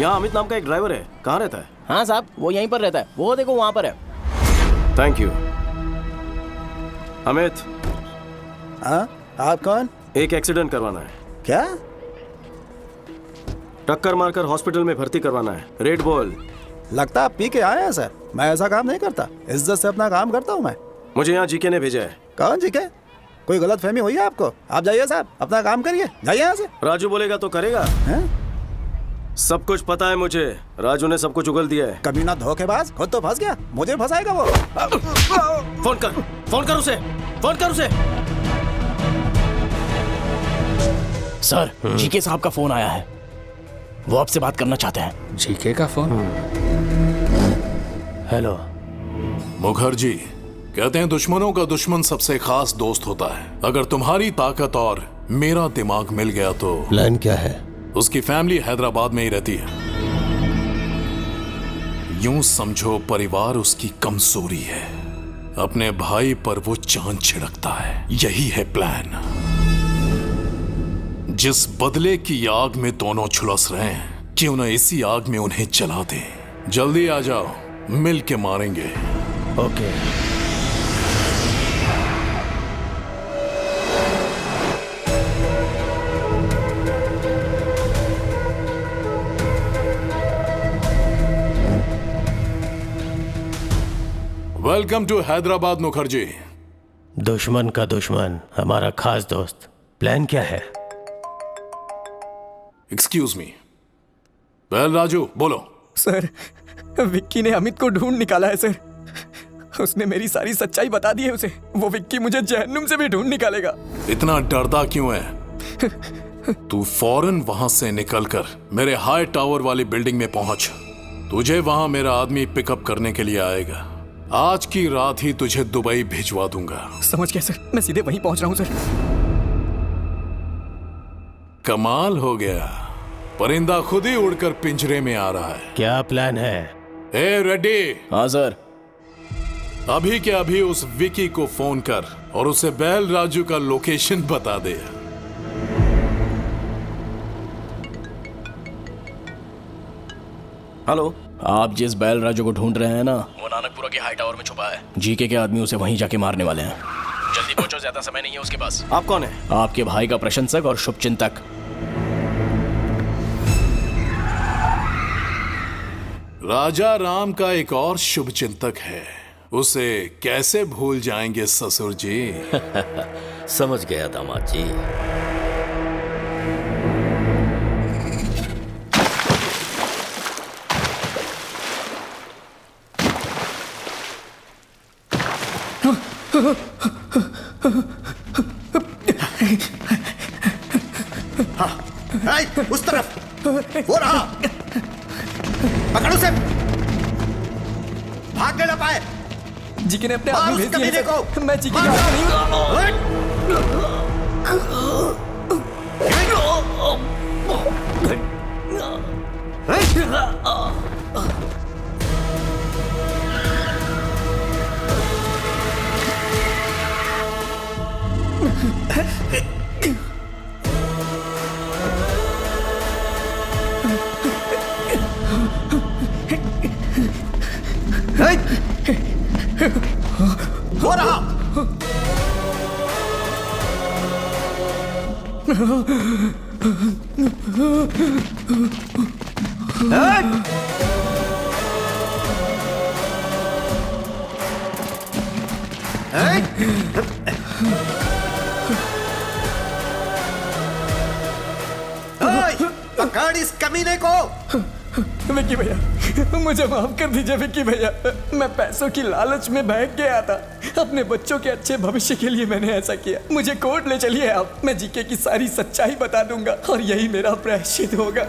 यहाँ अमित नाम का एक ड्राइवर है, कहाँ रहता है? हाँ साहब, वो यहीं पर रहता है। वो देखो वहाँ पर है। Thank you. अमित। हाँ, आप कौन? एक एक्सीडेंट करवाना है। क्या? टक्कर मारकर हॉस्पिटल में भर्ती करवाना है। रेड बोल। लगता है पी के आए हैं सर। मैं ऐसा काम नहीं करता, इज्जत से अपना काम करता हूँ मैं। मुझे यहाँ जीके ने भेजा है। कौन जीके? कोई गलत फहमी हुई है आपको? आप जाइए साहब, अपना काम करिए, जाइए यहाँ से। राजू बोलेगा तो करेगा। है? सब कुछ पता है मुझे। राजू ने सब कुछ उगल दिया है। कमीना धोखेबाज, खुद तो फंस गया, मुझे फंसाएगा वो। फोन कर, फोन कर उसे, फोन कर उसे। सर, जीके साहब का फोन आया है। वो आपसे बात करना चाहते हैं। जीके का फोन? हेलो। मुखर्जी, कहते हैं दुश्मनों का दुश्मन सबसे खास दोस्त होता है। अगर तुम्हारी ताकत और मेरा दिमाग मिल गया तो प्लान क्या है? उसकी फैमिली हैदराबाद में ही रहती है। यूं समझो परिवार उसकी कमजोरी है। अपने भाई पर वो चांद छिड़कता है। यही है प्लान। जिस बदले की आग में दोनों झुलस रहे हैं, क्यों न इसी आग में उन्हें जला दे। जल्दी आ जाओ, मिल के मारेंगे। Okay. Welcome to Hyderabad Mukherjee. दुश्मन का दुश्मन हमारा खास दोस्त। प्लान क्या है? Excuse me. वेल राजू, बोलो। सर, विक्की ने अमित को ढूंढ निकाला है सर। उसने मेरी सारी सच्चाई बता दी है उसे। वो विक्की मुझे जहन्नुम से भी ढूंढ निकालेगा। इतना डरता क्यों है? तू फौरन वहां से निकलकर मेरे हाई टावर वाली बिल्डिंग में पहुंच। तुझे वहां मेरा आदमी पिकअप करने के लिए आएगा। आज की रात ही तुझे दुबई भिजवा दूंगा। समझ गया सर, मैं सीधे वहीं पहुंच रहा हूं सर। कमाल हो गया, परिंदा खुद ही उड़कर पिंजरे में आ रहा है। क्या प्लान है? ए रेड्डी। हाँ सर। अभी के अभी उस विकी को फोन कर और उसे बैल राजू का लोकेशन बता दे। हेलो। आप जिस बैल राजू को ढूंढ रहे हैं ना, वो नानकपुरा के हाई टावर में छुपा है। जीके के आदमी उसे वहीं जाके मारने वाले हैं। जल्दी पहुंचो, ज्यादा समय नहीं है उसके पास। आप कौन है? आपके भाई का प्रशंसक और शुभचिंतक। राजा राम का एक और शुभचिंतक है, उसे कैसे भूल जाएंगे ससुर जी। समझ गया दामाद जी। हाँ, उस तरफ वो रहा। पकड़ उसे। भाग ना पाए। जीके ने अपने आदमी भेज दिए को। मैं जीके का आदमी वो रहा। पकड़ इस कमीने को। विक्की भैया, मुझे माफ कर दीजिए विक्की भैया। मैं पैसों की लालच में बहक गया था। अपने बच्चों के अच्छे भविष्य के लिए मैंने ऐसा किया। मुझे कोर्ट ले चलिए आप, मैं जीके की सारी सच्चाई बता दूंगा और यही मेरा प्रायश्चित होगा।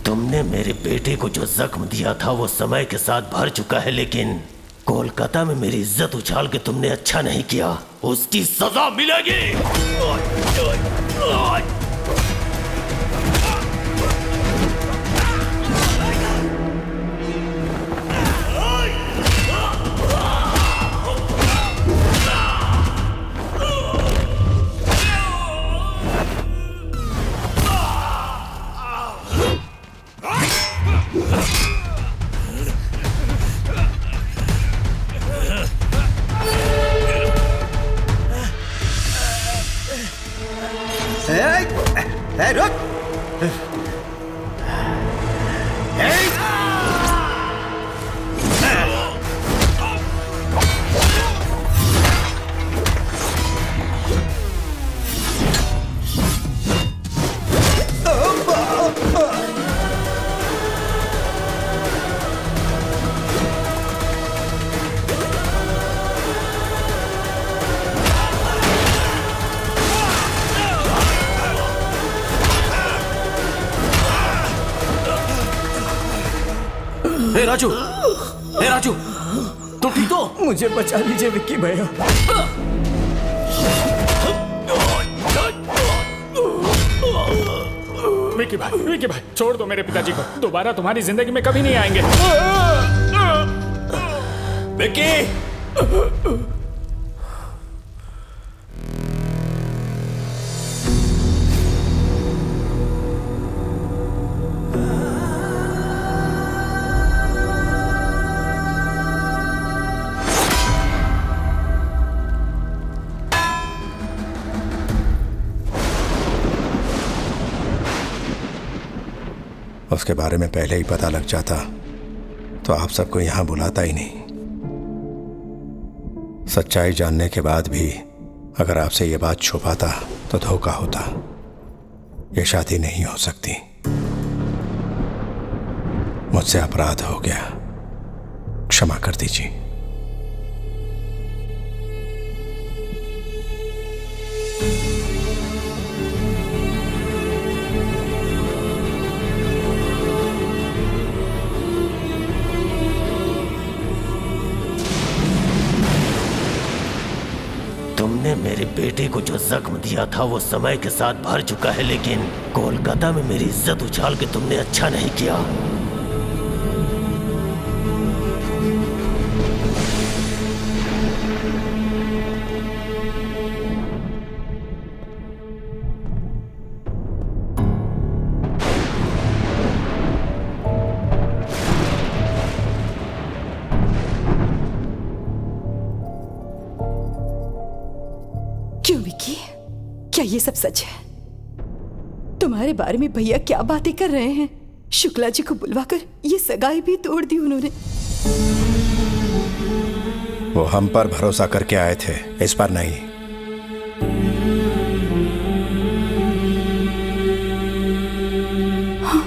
तुमने मेरे बेटे को जो जख्म दिया था वो समय के साथ भर चुका है, लेकिन कोलकाता में मेरी इज्जत उछाल के तुमने अच्छा नहीं किया। उसकी सजा मिलेगी। रुक। राजू, राजू, तुम ठीक हो? मुझे बचा लीजिए विक्की भैया। विक्की भाई छोड़ दो मेरे पिताजी को। दोबारा तुम्हारी जिंदगी में कभी नहीं आएंगे। विक्की! उसके बारे में पहले ही पता लग जाता तो आप सबको यहां बुलाता ही नहीं। सच्चाई जानने के बाद भी अगर आपसे ये बात छुपाता तो धोखा होता। ये शादी नहीं हो सकती। मुझसे अपराध हो गया, क्षमा कर दीजिए। तुमने मेरे बेटे को जो जख्म दिया था वो समय के साथ भर चुका है, लेकिन कोलकाता में मेरी इज्जत उछाल के तुमने अच्छा नहीं किया। क्यों विकी? क्या ये सब सच है? तुम्हारे बारे में भैया क्या बातें कर रहे हैं? शुक्ला जी को बुलवाकर ये सगाई भी तोड़ दी उन्होंने। वो हम पर भरोसा करके आए थे, इस पर नहीं। हाँ,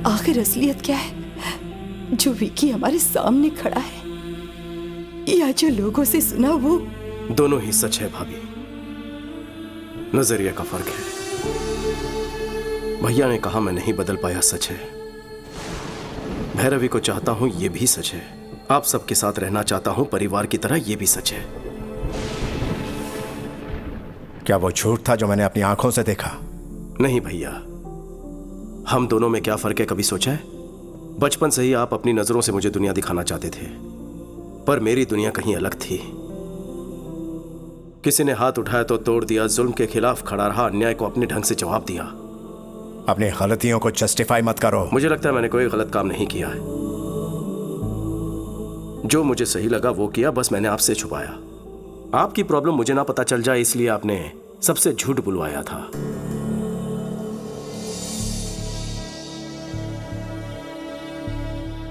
आखिर असलियत क्या है? जो विकी हमारे सामने खड़ा है या जो लोगों से सुना वो? दोनों ही सच है भाभी, नजरिया का फर्क है। भैया ने कहा मैं नहीं बदल पाया, सच है। भैरवी को चाहता हूं, ये भी सच है। आप सबके साथ रहना चाहता हूं परिवार की तरह, ये भी सच है। क्या वो झूठ था जो मैंने अपनी आंखों से देखा? नहीं भैया, हम दोनों में क्या फर्क है कभी सोचा है? बचपन से ही आप अपनी नजरों से मुझे दुनिया दिखाना चाहते थे, पर मेरी दुनिया कहीं अलग थी। किसी ने हाथ उठाया तो तोड़ दिया, जुल्म के खिलाफ खड़ा रहा, अन्याय को अपने ढंग से जवाब दिया। अपनी गलतियों को जस्टिफाई मत करो। मुझे लगता है मैंने कोई गलत काम नहीं किया है। जो मुझे सही लगा वो किया, बस मैंने आपसे छुपाया। आपकी प्रॉब्लम मुझे ना पता चल जाए इसलिए आपने सबसे झूठ बुलवाया था।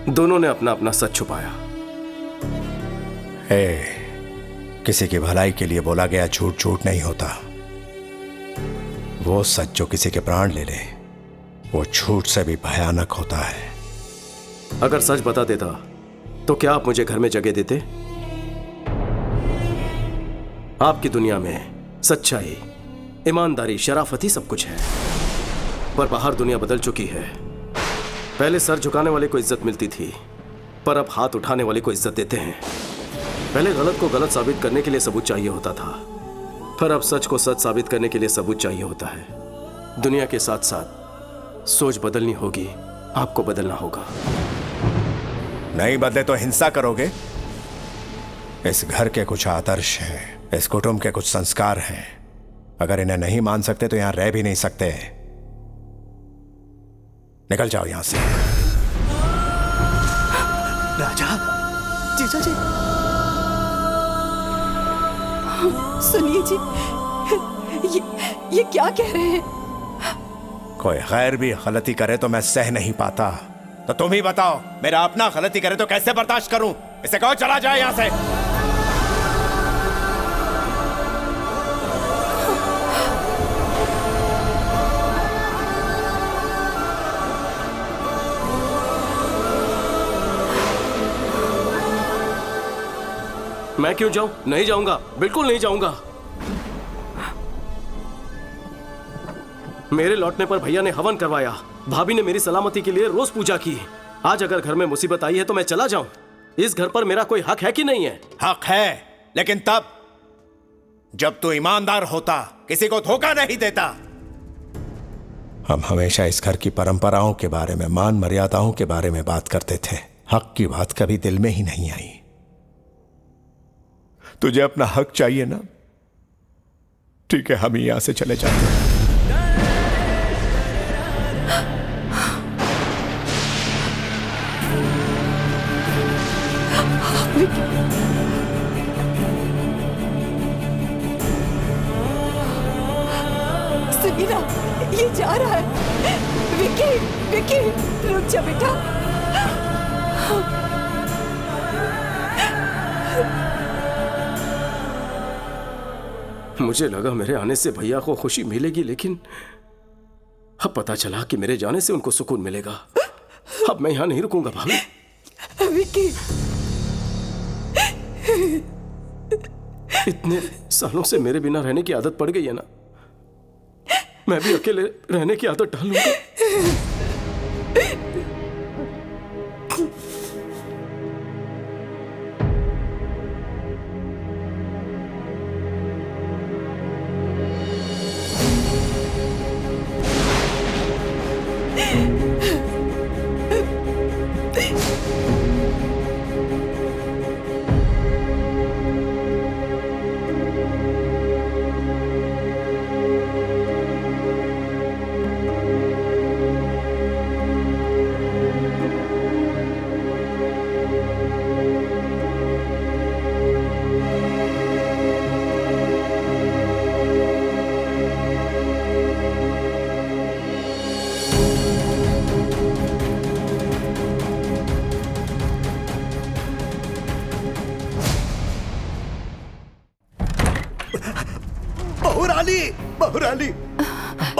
दोनों ने अपना अपना सच छुपाया। किसी की भलाई के लिए बोला गया झूठ झूठ नहीं होता। वो सच जो किसी के प्राण ले ले, वो झूठ से भी भयानक होता है। अगर सच बता देता तो क्या आप मुझे घर में जगह देते? आपकी दुनिया में सच्चाई, ईमानदारी, शराफत ही सब कुछ है, पर बाहर दुनिया बदल चुकी है। पहले सर झुकाने वाले को इज्जत मिलती थी, पर अब हाथ उठाने वाले को इज्जत देते हैं। पहले गलत को गलत साबित करने के लिए सबूत चाहिए होता था, पर अब सच को सच साबित करने के लिए सबूत चाहिए होता है। दुनिया के साथ साथ सोच बदलनी होगी, आपको बदलना होगा। नहीं बदले तो हिंसा करोगे? इस घर के कुछ आदर्श हैं, इस कुटुंब के कुछ संस्कार हैं। अगर इन्हें नहीं मान सकते तो यहां रह भी नहीं सकते। निकल जाओ यहां से। राजा, जीजा जी। सुनिए जी, ये क्या कह रहे हैं? कोई गैर भी गलती करे तो मैं सह नहीं पाता। तो तुम ही बताओ, मेरा अपना गलती करे तो कैसे बर्दाश्त करूं? इसे कहो चला जाए यहां से। मैं क्यों जाऊं? नहीं जाऊंगा, बिल्कुल नहीं जाऊंगा। मेरे लौटने पर भैया ने हवन करवाया, भाभी ने मेरी सलामती के लिए रोज पूजा की। आज अगर घर में मुसीबत आई है तो मैं चला जाऊं? इस घर पर मेरा कोई हक है कि नहीं है? हक है, लेकिन तब जब तू ईमानदार होता, किसी को धोखा नहीं देता। हम हमेशा इस घर की परंपराओं के बारे में, मान मर्यादाओं के बारे में बात करते थे। हक की बात कभी दिल में ही नहीं आई। तुझे अपना हक चाहिए ना? ठीक है, हम यहां से चले जाते हैं। सुनिए ना, ये जा रहा है। विकी, विकी, रुक जा बेटा। मुझे लगा मेरे आने से भैया को खुशी मिलेगी, लेकिन अब पता चला कि मेरे जाने से उनको सुकून मिलेगा। अब मैं यहां नहीं रुकूंगा भाभी। विकी, इतने सालों से मेरे बिना रहने की आदत पड़ गई है ना, मैं भी अकेले रहने की आदत डाल लूंगा।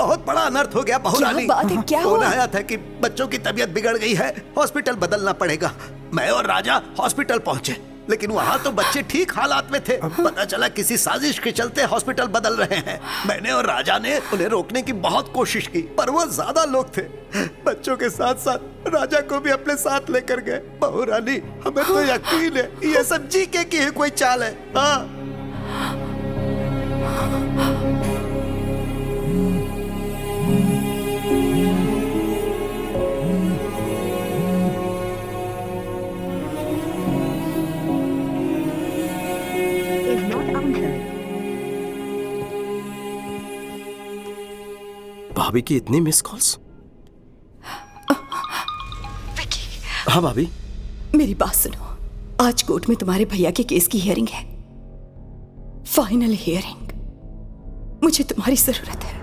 बहुत बड़ा अनर्थ हो गया बहुरानी। क्या बात है, क्या फोन हुआ? आया था कि बच्चों की तबीयत बिगड़ गई है, हॉस्पिटल बदलना पड़ेगा। मैं और राजा हॉस्पिटल पहुंचे, लेकिन वहां तो बच्चे ठीक हालात में थे। पता चला किसी साजिश के चलते हॉस्पिटल बदल रहे हैं। मैंने और राजा ने उन्हें रोकने की बहुत कोशिश की, पर वो ज्यादा लोग थे। बच्चों के साथ साथ राजा को भी अपने साथ लेकर गए। बहुरानी, हमें तो यकीन है ये सब जीके की ही कोई चाल है। हाँ। भाभी की इतनी मिस कॉल्स? हाँ भाभी। मेरी बात सुनो, आज कोर्ट में तुम्हारे भैया के केस की हियरिंग है, फाइनल हियरिंग। मुझे तुम्हारी जरूरत है।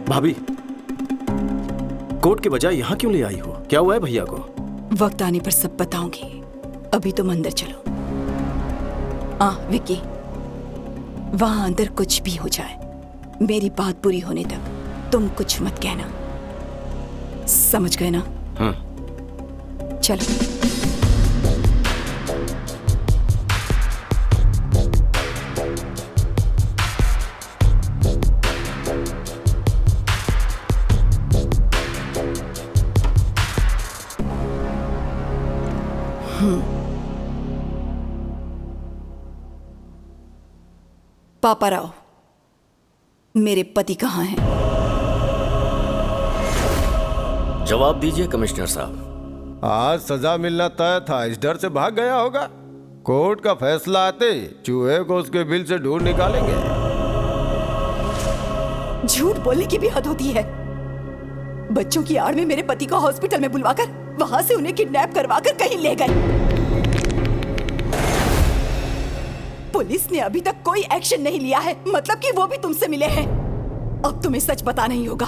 भाभी, कोर्ट के बजाय यहाँ क्यों ले आई हो? क्या हुआ है भैया को? वक्त आने पर सब बताऊंगी, अभी तुम अंदर चलो। विक्की, वहां अंदर कुछ भी हो जाए, मेरी बात पूरी होने तक तुम कुछ मत कहना, समझ गए ना? हाँ। चलो। पापा राव, मेरे पति कहाँ हैं? जवाब दीजिए कमिश्नर साहब। आज सजा मिलना तय था, इस डर से भाग गया होगा। कोर्ट का फैसला आते ही चूहे को उसके बिल से ढूंढ निकालेंगे। झूठ बोलने की भी हद होती है। बच्चों की आड़ में मेरे पति को हॉस्पिटल में बुलवाकर वहां से उन्हें किडनैप करवाकर कहीं ले गए। पुलिस ने अभी तक कोई एक्शन नहीं लिया है, मतलब कि वो भी तुमसे मिले हैं। अब तुम्हें सच पता नहीं होगा,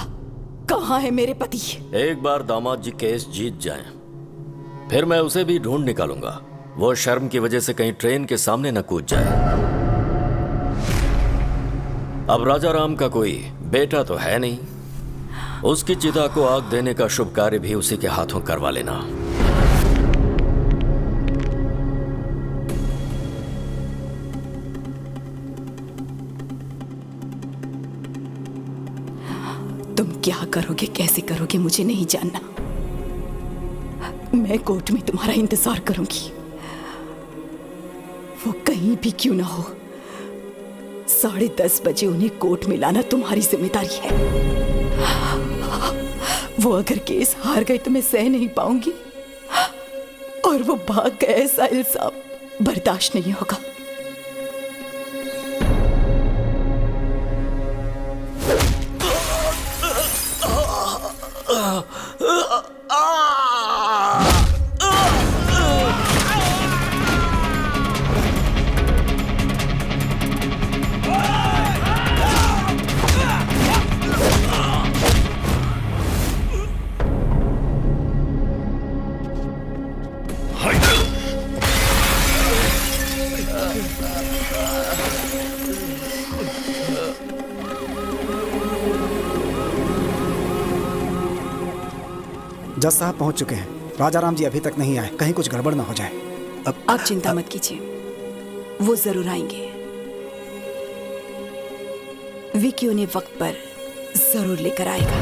कहाँ है मेरे पति? एक बार दामाद जी केस जीत जाएं, फिर मैं उसे भी ढूंढ निकालूंगा। वो शर्म की वजह से कहीं ट्रेन के सामने न कूद जाए। अब राजा राम का कोई बेटा तो है नहीं, उसकी चिता को आग देने का शुभ कार्य भी उसी के हाथों करवा लेना। तुम क्या करोगे, कैसे करोगे, मुझे नहीं जानना। मैं कोर्ट में तुम्हारा इंतजार करूंगी, वो कहीं भी क्यों ना हो। 10:30 बजे उन्हें कोर्ट में लाना तुम्हारी जिम्मेदारी है। वो अगर केस हार गए तो मैं सह नहीं पाऊंगी, और वो भाग गए, ऐसा इल्जाम बर्दाश्त नहीं होगा। जज साहब पहुंच चुके हैं। राजा राम जी अभी तक नहीं आए, कहीं कुछ गड़बड़ ना हो जाए। आप चिंता मत कीजिए, वो जरूर आएंगे। विकी उन्हें वक्त पर जरूर लेकर आएगा।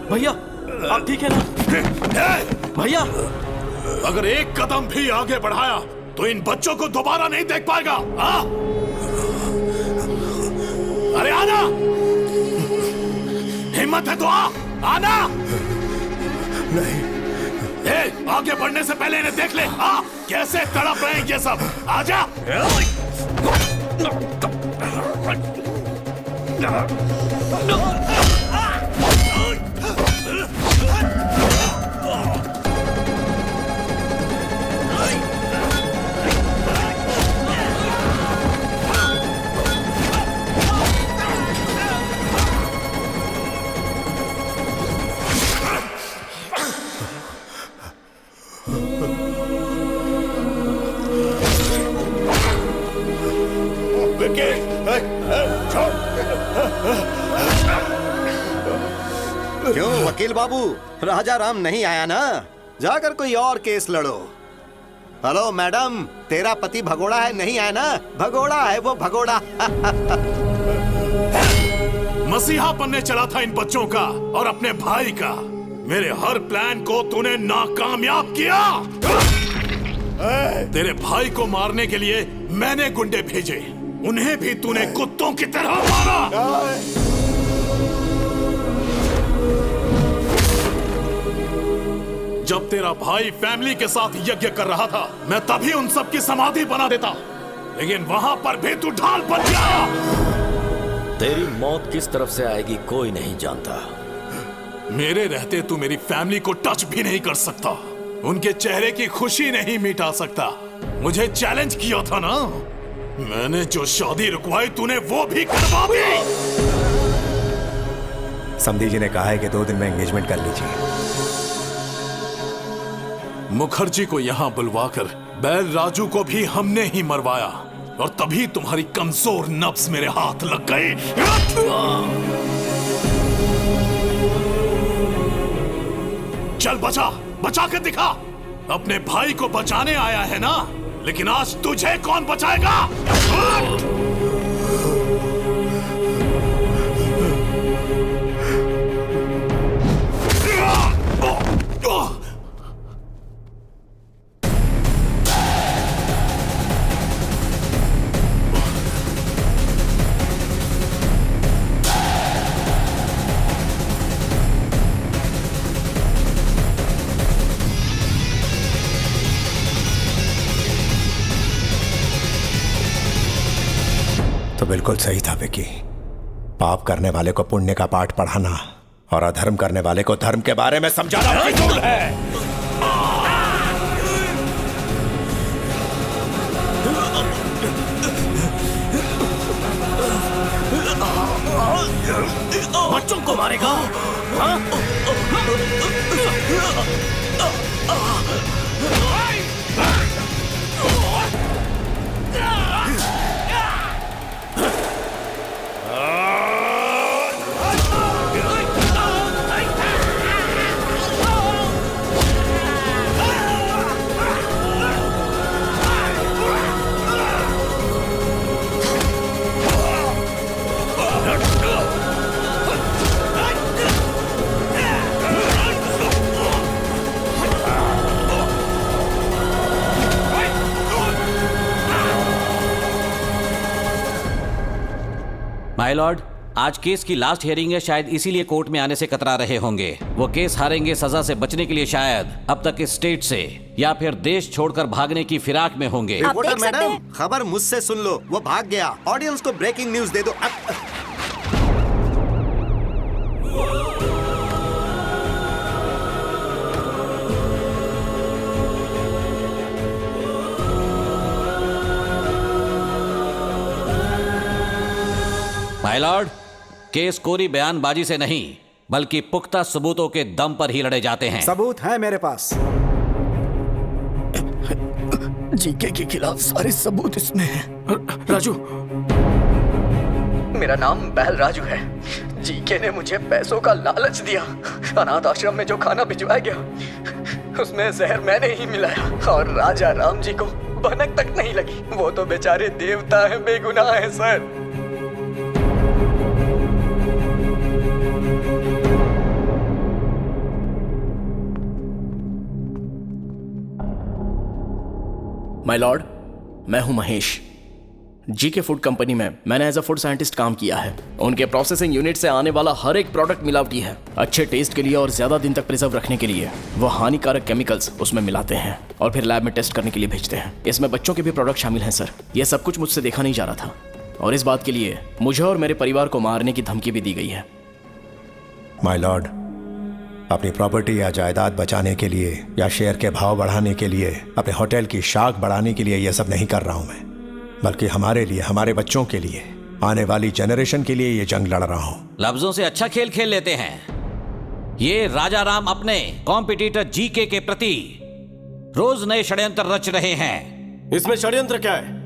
भैया आप ठीक है ना? भैया अगर एक कदम भी आगे बढ़ाया तो इन बच्चों को दोबारा नहीं देख पाएगा। हाँ? अरे आना, हिम्मत है तो आना। नहीं, आगे बढ़ने से पहले इन्हें देख ले। हाँ, कैसे तड़प रहे हैं ये सब। आजा। क्यों वकील बाबू, राजा राम नहीं आया ना? जाकर कोई और केस लड़ो। हेलो मैडम, तेरा पति भगोड़ा है, नहीं आया ना? भगोड़ा है वो, भगोड़ा। मसीहा बनने चला था इन बच्चों का और अपने भाई का। मेरे हर प्लान को तूने नाकामयाब किया। तेरे भाई को मारने के लिए मैंने गुंडे भेजे, उन्हें भी तूने कुत्तों की तरह मारा। जब तेरा भाई फैमिली के साथ यज्ञ कर रहा था, मैं तभी उन सब की समाधि बना देता, लेकिन वहां पर भी तू ढाल बन गया। तेरी मौत किस तरफ से आएगी कोई नहीं जानता। मेरे रहते तू मेरी फैमिली को टच भी नहीं कर सकता, उनके चेहरे की खुशी नहीं मिटा सकता। मुझे चैलेंज किया था ना, मैंने जो शादी रुकवाई तूने वो भी करवा दी। समधी जी ने कहा है कि 2 दिन में एंगेजमेंट कर लीजिए। मुखर्जी को यहाँ बुलवाकर बैल राजू को भी हमने ही मरवाया, और तभी तुम्हारी कमजोर नब्ज मेरे हाथ लग गई। चल बचा के दिखा। अपने भाई को बचाने आया है ना, लेकिन आज तुझे कौन बचाएगा? तो बिल्कुल सही था विकी। पाप करने वाले को पुण्य का पाठ पढ़ाना और अधर्म करने वाले को धर्म के बारे में समझाना फिजूल है। बच्चों को मारेगा? हाँ? माय लॉर्ड, आज केस की लास्ट हियरिंग है, शायद इसीलिए कोर्ट में आने से कतरा रहे होंगे। वो केस हारेंगे सजा से बचने के लिए शायद अब तक इस स्टेट से या फिर देश छोड़कर भागने की फिराक में होंगे। रिपोर्टर मैडम, खबर मुझसे सुन लो, वो भाग गया। ऑडियंस को ब्रेकिंग न्यूज दे दो। माय लॉर्ड, केस कोरी बयानबाजी से नहीं बल्कि पुख्ता सबूतों के दम पर ही लड़े जाते हैं। सबूत है मेरे पास। जीके के खिलाफ सारे सबूत इसमें हैं। राजू, मेरा नाम बैल राजू है। जीके ने मुझे पैसों का लालच दिया। अनाथ आश्रम में जो खाना भिजवाया गया उसमें जहर मैंने ही मिलाया, और राजा राम जी को भनक तक नहीं लगी। वो तो बेचारे देवता हैं, बेगुनाह हैं सर। माय लॉर्ड, मैं हूं महेश। जीके फूड कंपनी में मैंने एज अ फूड साइंटिस्ट काम किया है। उनके प्रोसेसिंग यूनिट से आने वाला हर एक प्रोडक्ट मिलावटी है। अच्छे टेस्ट के लिए और ज्यादा दिन तक प्रिजर्व रखने के लिए वो हानिकारक केमिकल्स उसमें मिलाते हैं और फिर लैब में टेस्ट करने के लिए भेजते हैं। इसमें बच्चों के भी प्रोडक्ट शामिल हैं सर। ये सब कुछ मुझसे देखा नहीं जा रहा था और इस बात के लिए मुझे और मेरे परिवार को मारने की धमकी भी दी गई है। माय लॉर्ड, अपनी प्रॉपर्टी या जायदाद बचाने के लिए या शेयर के भाव बढ़ाने के लिए, अपने होटल की शाख बढ़ाने के लिए यह सब नहीं कर रहा हूं मैं, बल्कि हमारे लिए, हमारे बच्चों के लिए, आने वाली जनरेशन के लिए ये जंग लड़ रहा हूं। लफ्जों से अच्छा खेल खेल लेते हैं। ये राजा राम अपने कॉम्पिटिटर जीके के प्रति रोज नए षड्यंत्र रच रहे हैं। इसमें षड्यंत्र क्या है?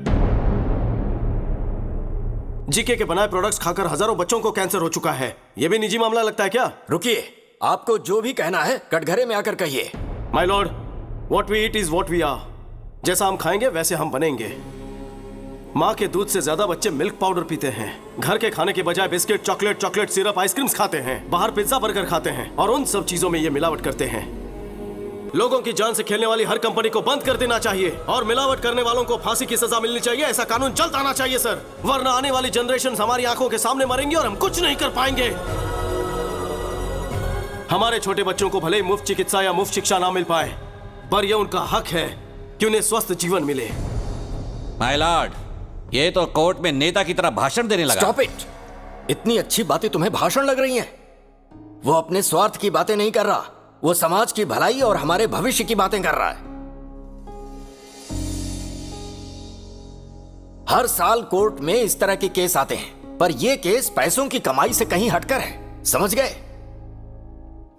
जीके के बनाए प्रोडक्ट्स खाकर हजारों बच्चों को कैंसर हो चुका है। यह भी निजी मामला लगता है क्या? रुकिए, आपको जो भी कहना है कटघरे में आकर कहिए। My lord, what we eat is what we are. जैसा हम खाएंगे वैसे हम बनेंगे। माँ के दूध से ज्यादा बच्चे मिल्क पाउडर पीते हैं। घर के खाने के बजाय बिस्किट, चॉकलेट सिरप, आइसक्रीम्स खाते हैं। बाहर पिज्जा बर्गर खाते हैं और उन सब चीजों में ये मिलावट करते हैं। लोगों की जान से खेलने वाली हर कंपनी को बंद कर देना चाहिए और मिलावट करने वालों को फांसी की सजा मिलनी चाहिए। ऐसा कानून जल्द आना चाहिए सर, वरना आने वाली जनरेशन हमारी आंखों के सामने मरेंगी और हम कुछ नहीं कर पाएंगे। हमारे छोटे बच्चों को भले ही मुफ्त चिकित्सा या मुफ्त शिक्षा ना मिल पाए, पर यह उनका हक है कि उन्हें स्वस्थ जीवन मिले। माय लॉर्ड, ये तो कोर्ट में नेता की तरह भाषण देने लगा। Stop it. इतनी अच्छी बातें तुम्हें भाषण लग रही हैं? वो अपने स्वार्थ की बातें नहीं कर रहा, वो समाज की भलाई और हमारे भविष्य की बातें कर रहा है। हर साल कोर्ट में इस तरह के केस आते हैं, पर यह केस पैसों की कमाई से कहीं हटकर है। समझ गए?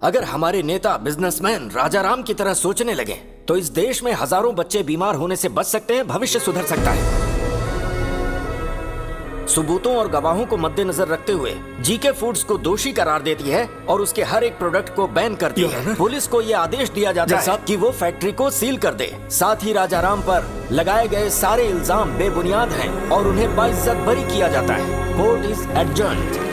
अगर हमारे नेता बिजनेसमैन राजा राम की तरह सोचने लगे तो इस देश में हजारों बच्चे बीमार होने से बच सकते हैं, भविष्य सुधर सकता है। सबूतों और गवाहों को मद्देनजर रखते हुए जीके फूड्स को दोषी करार देती है और उसके हर एक प्रोडक्ट को बैन करती है। पुलिस को यह आदेश दिया जाता है कि वो फैक्ट्री को सील कर दे। साथ ही राजा राम पर लगाए गए सारे इल्जाम बेबुनियाद हैं और उन्हें बाइज्जत बरी किया जाता है। Court is adjourned.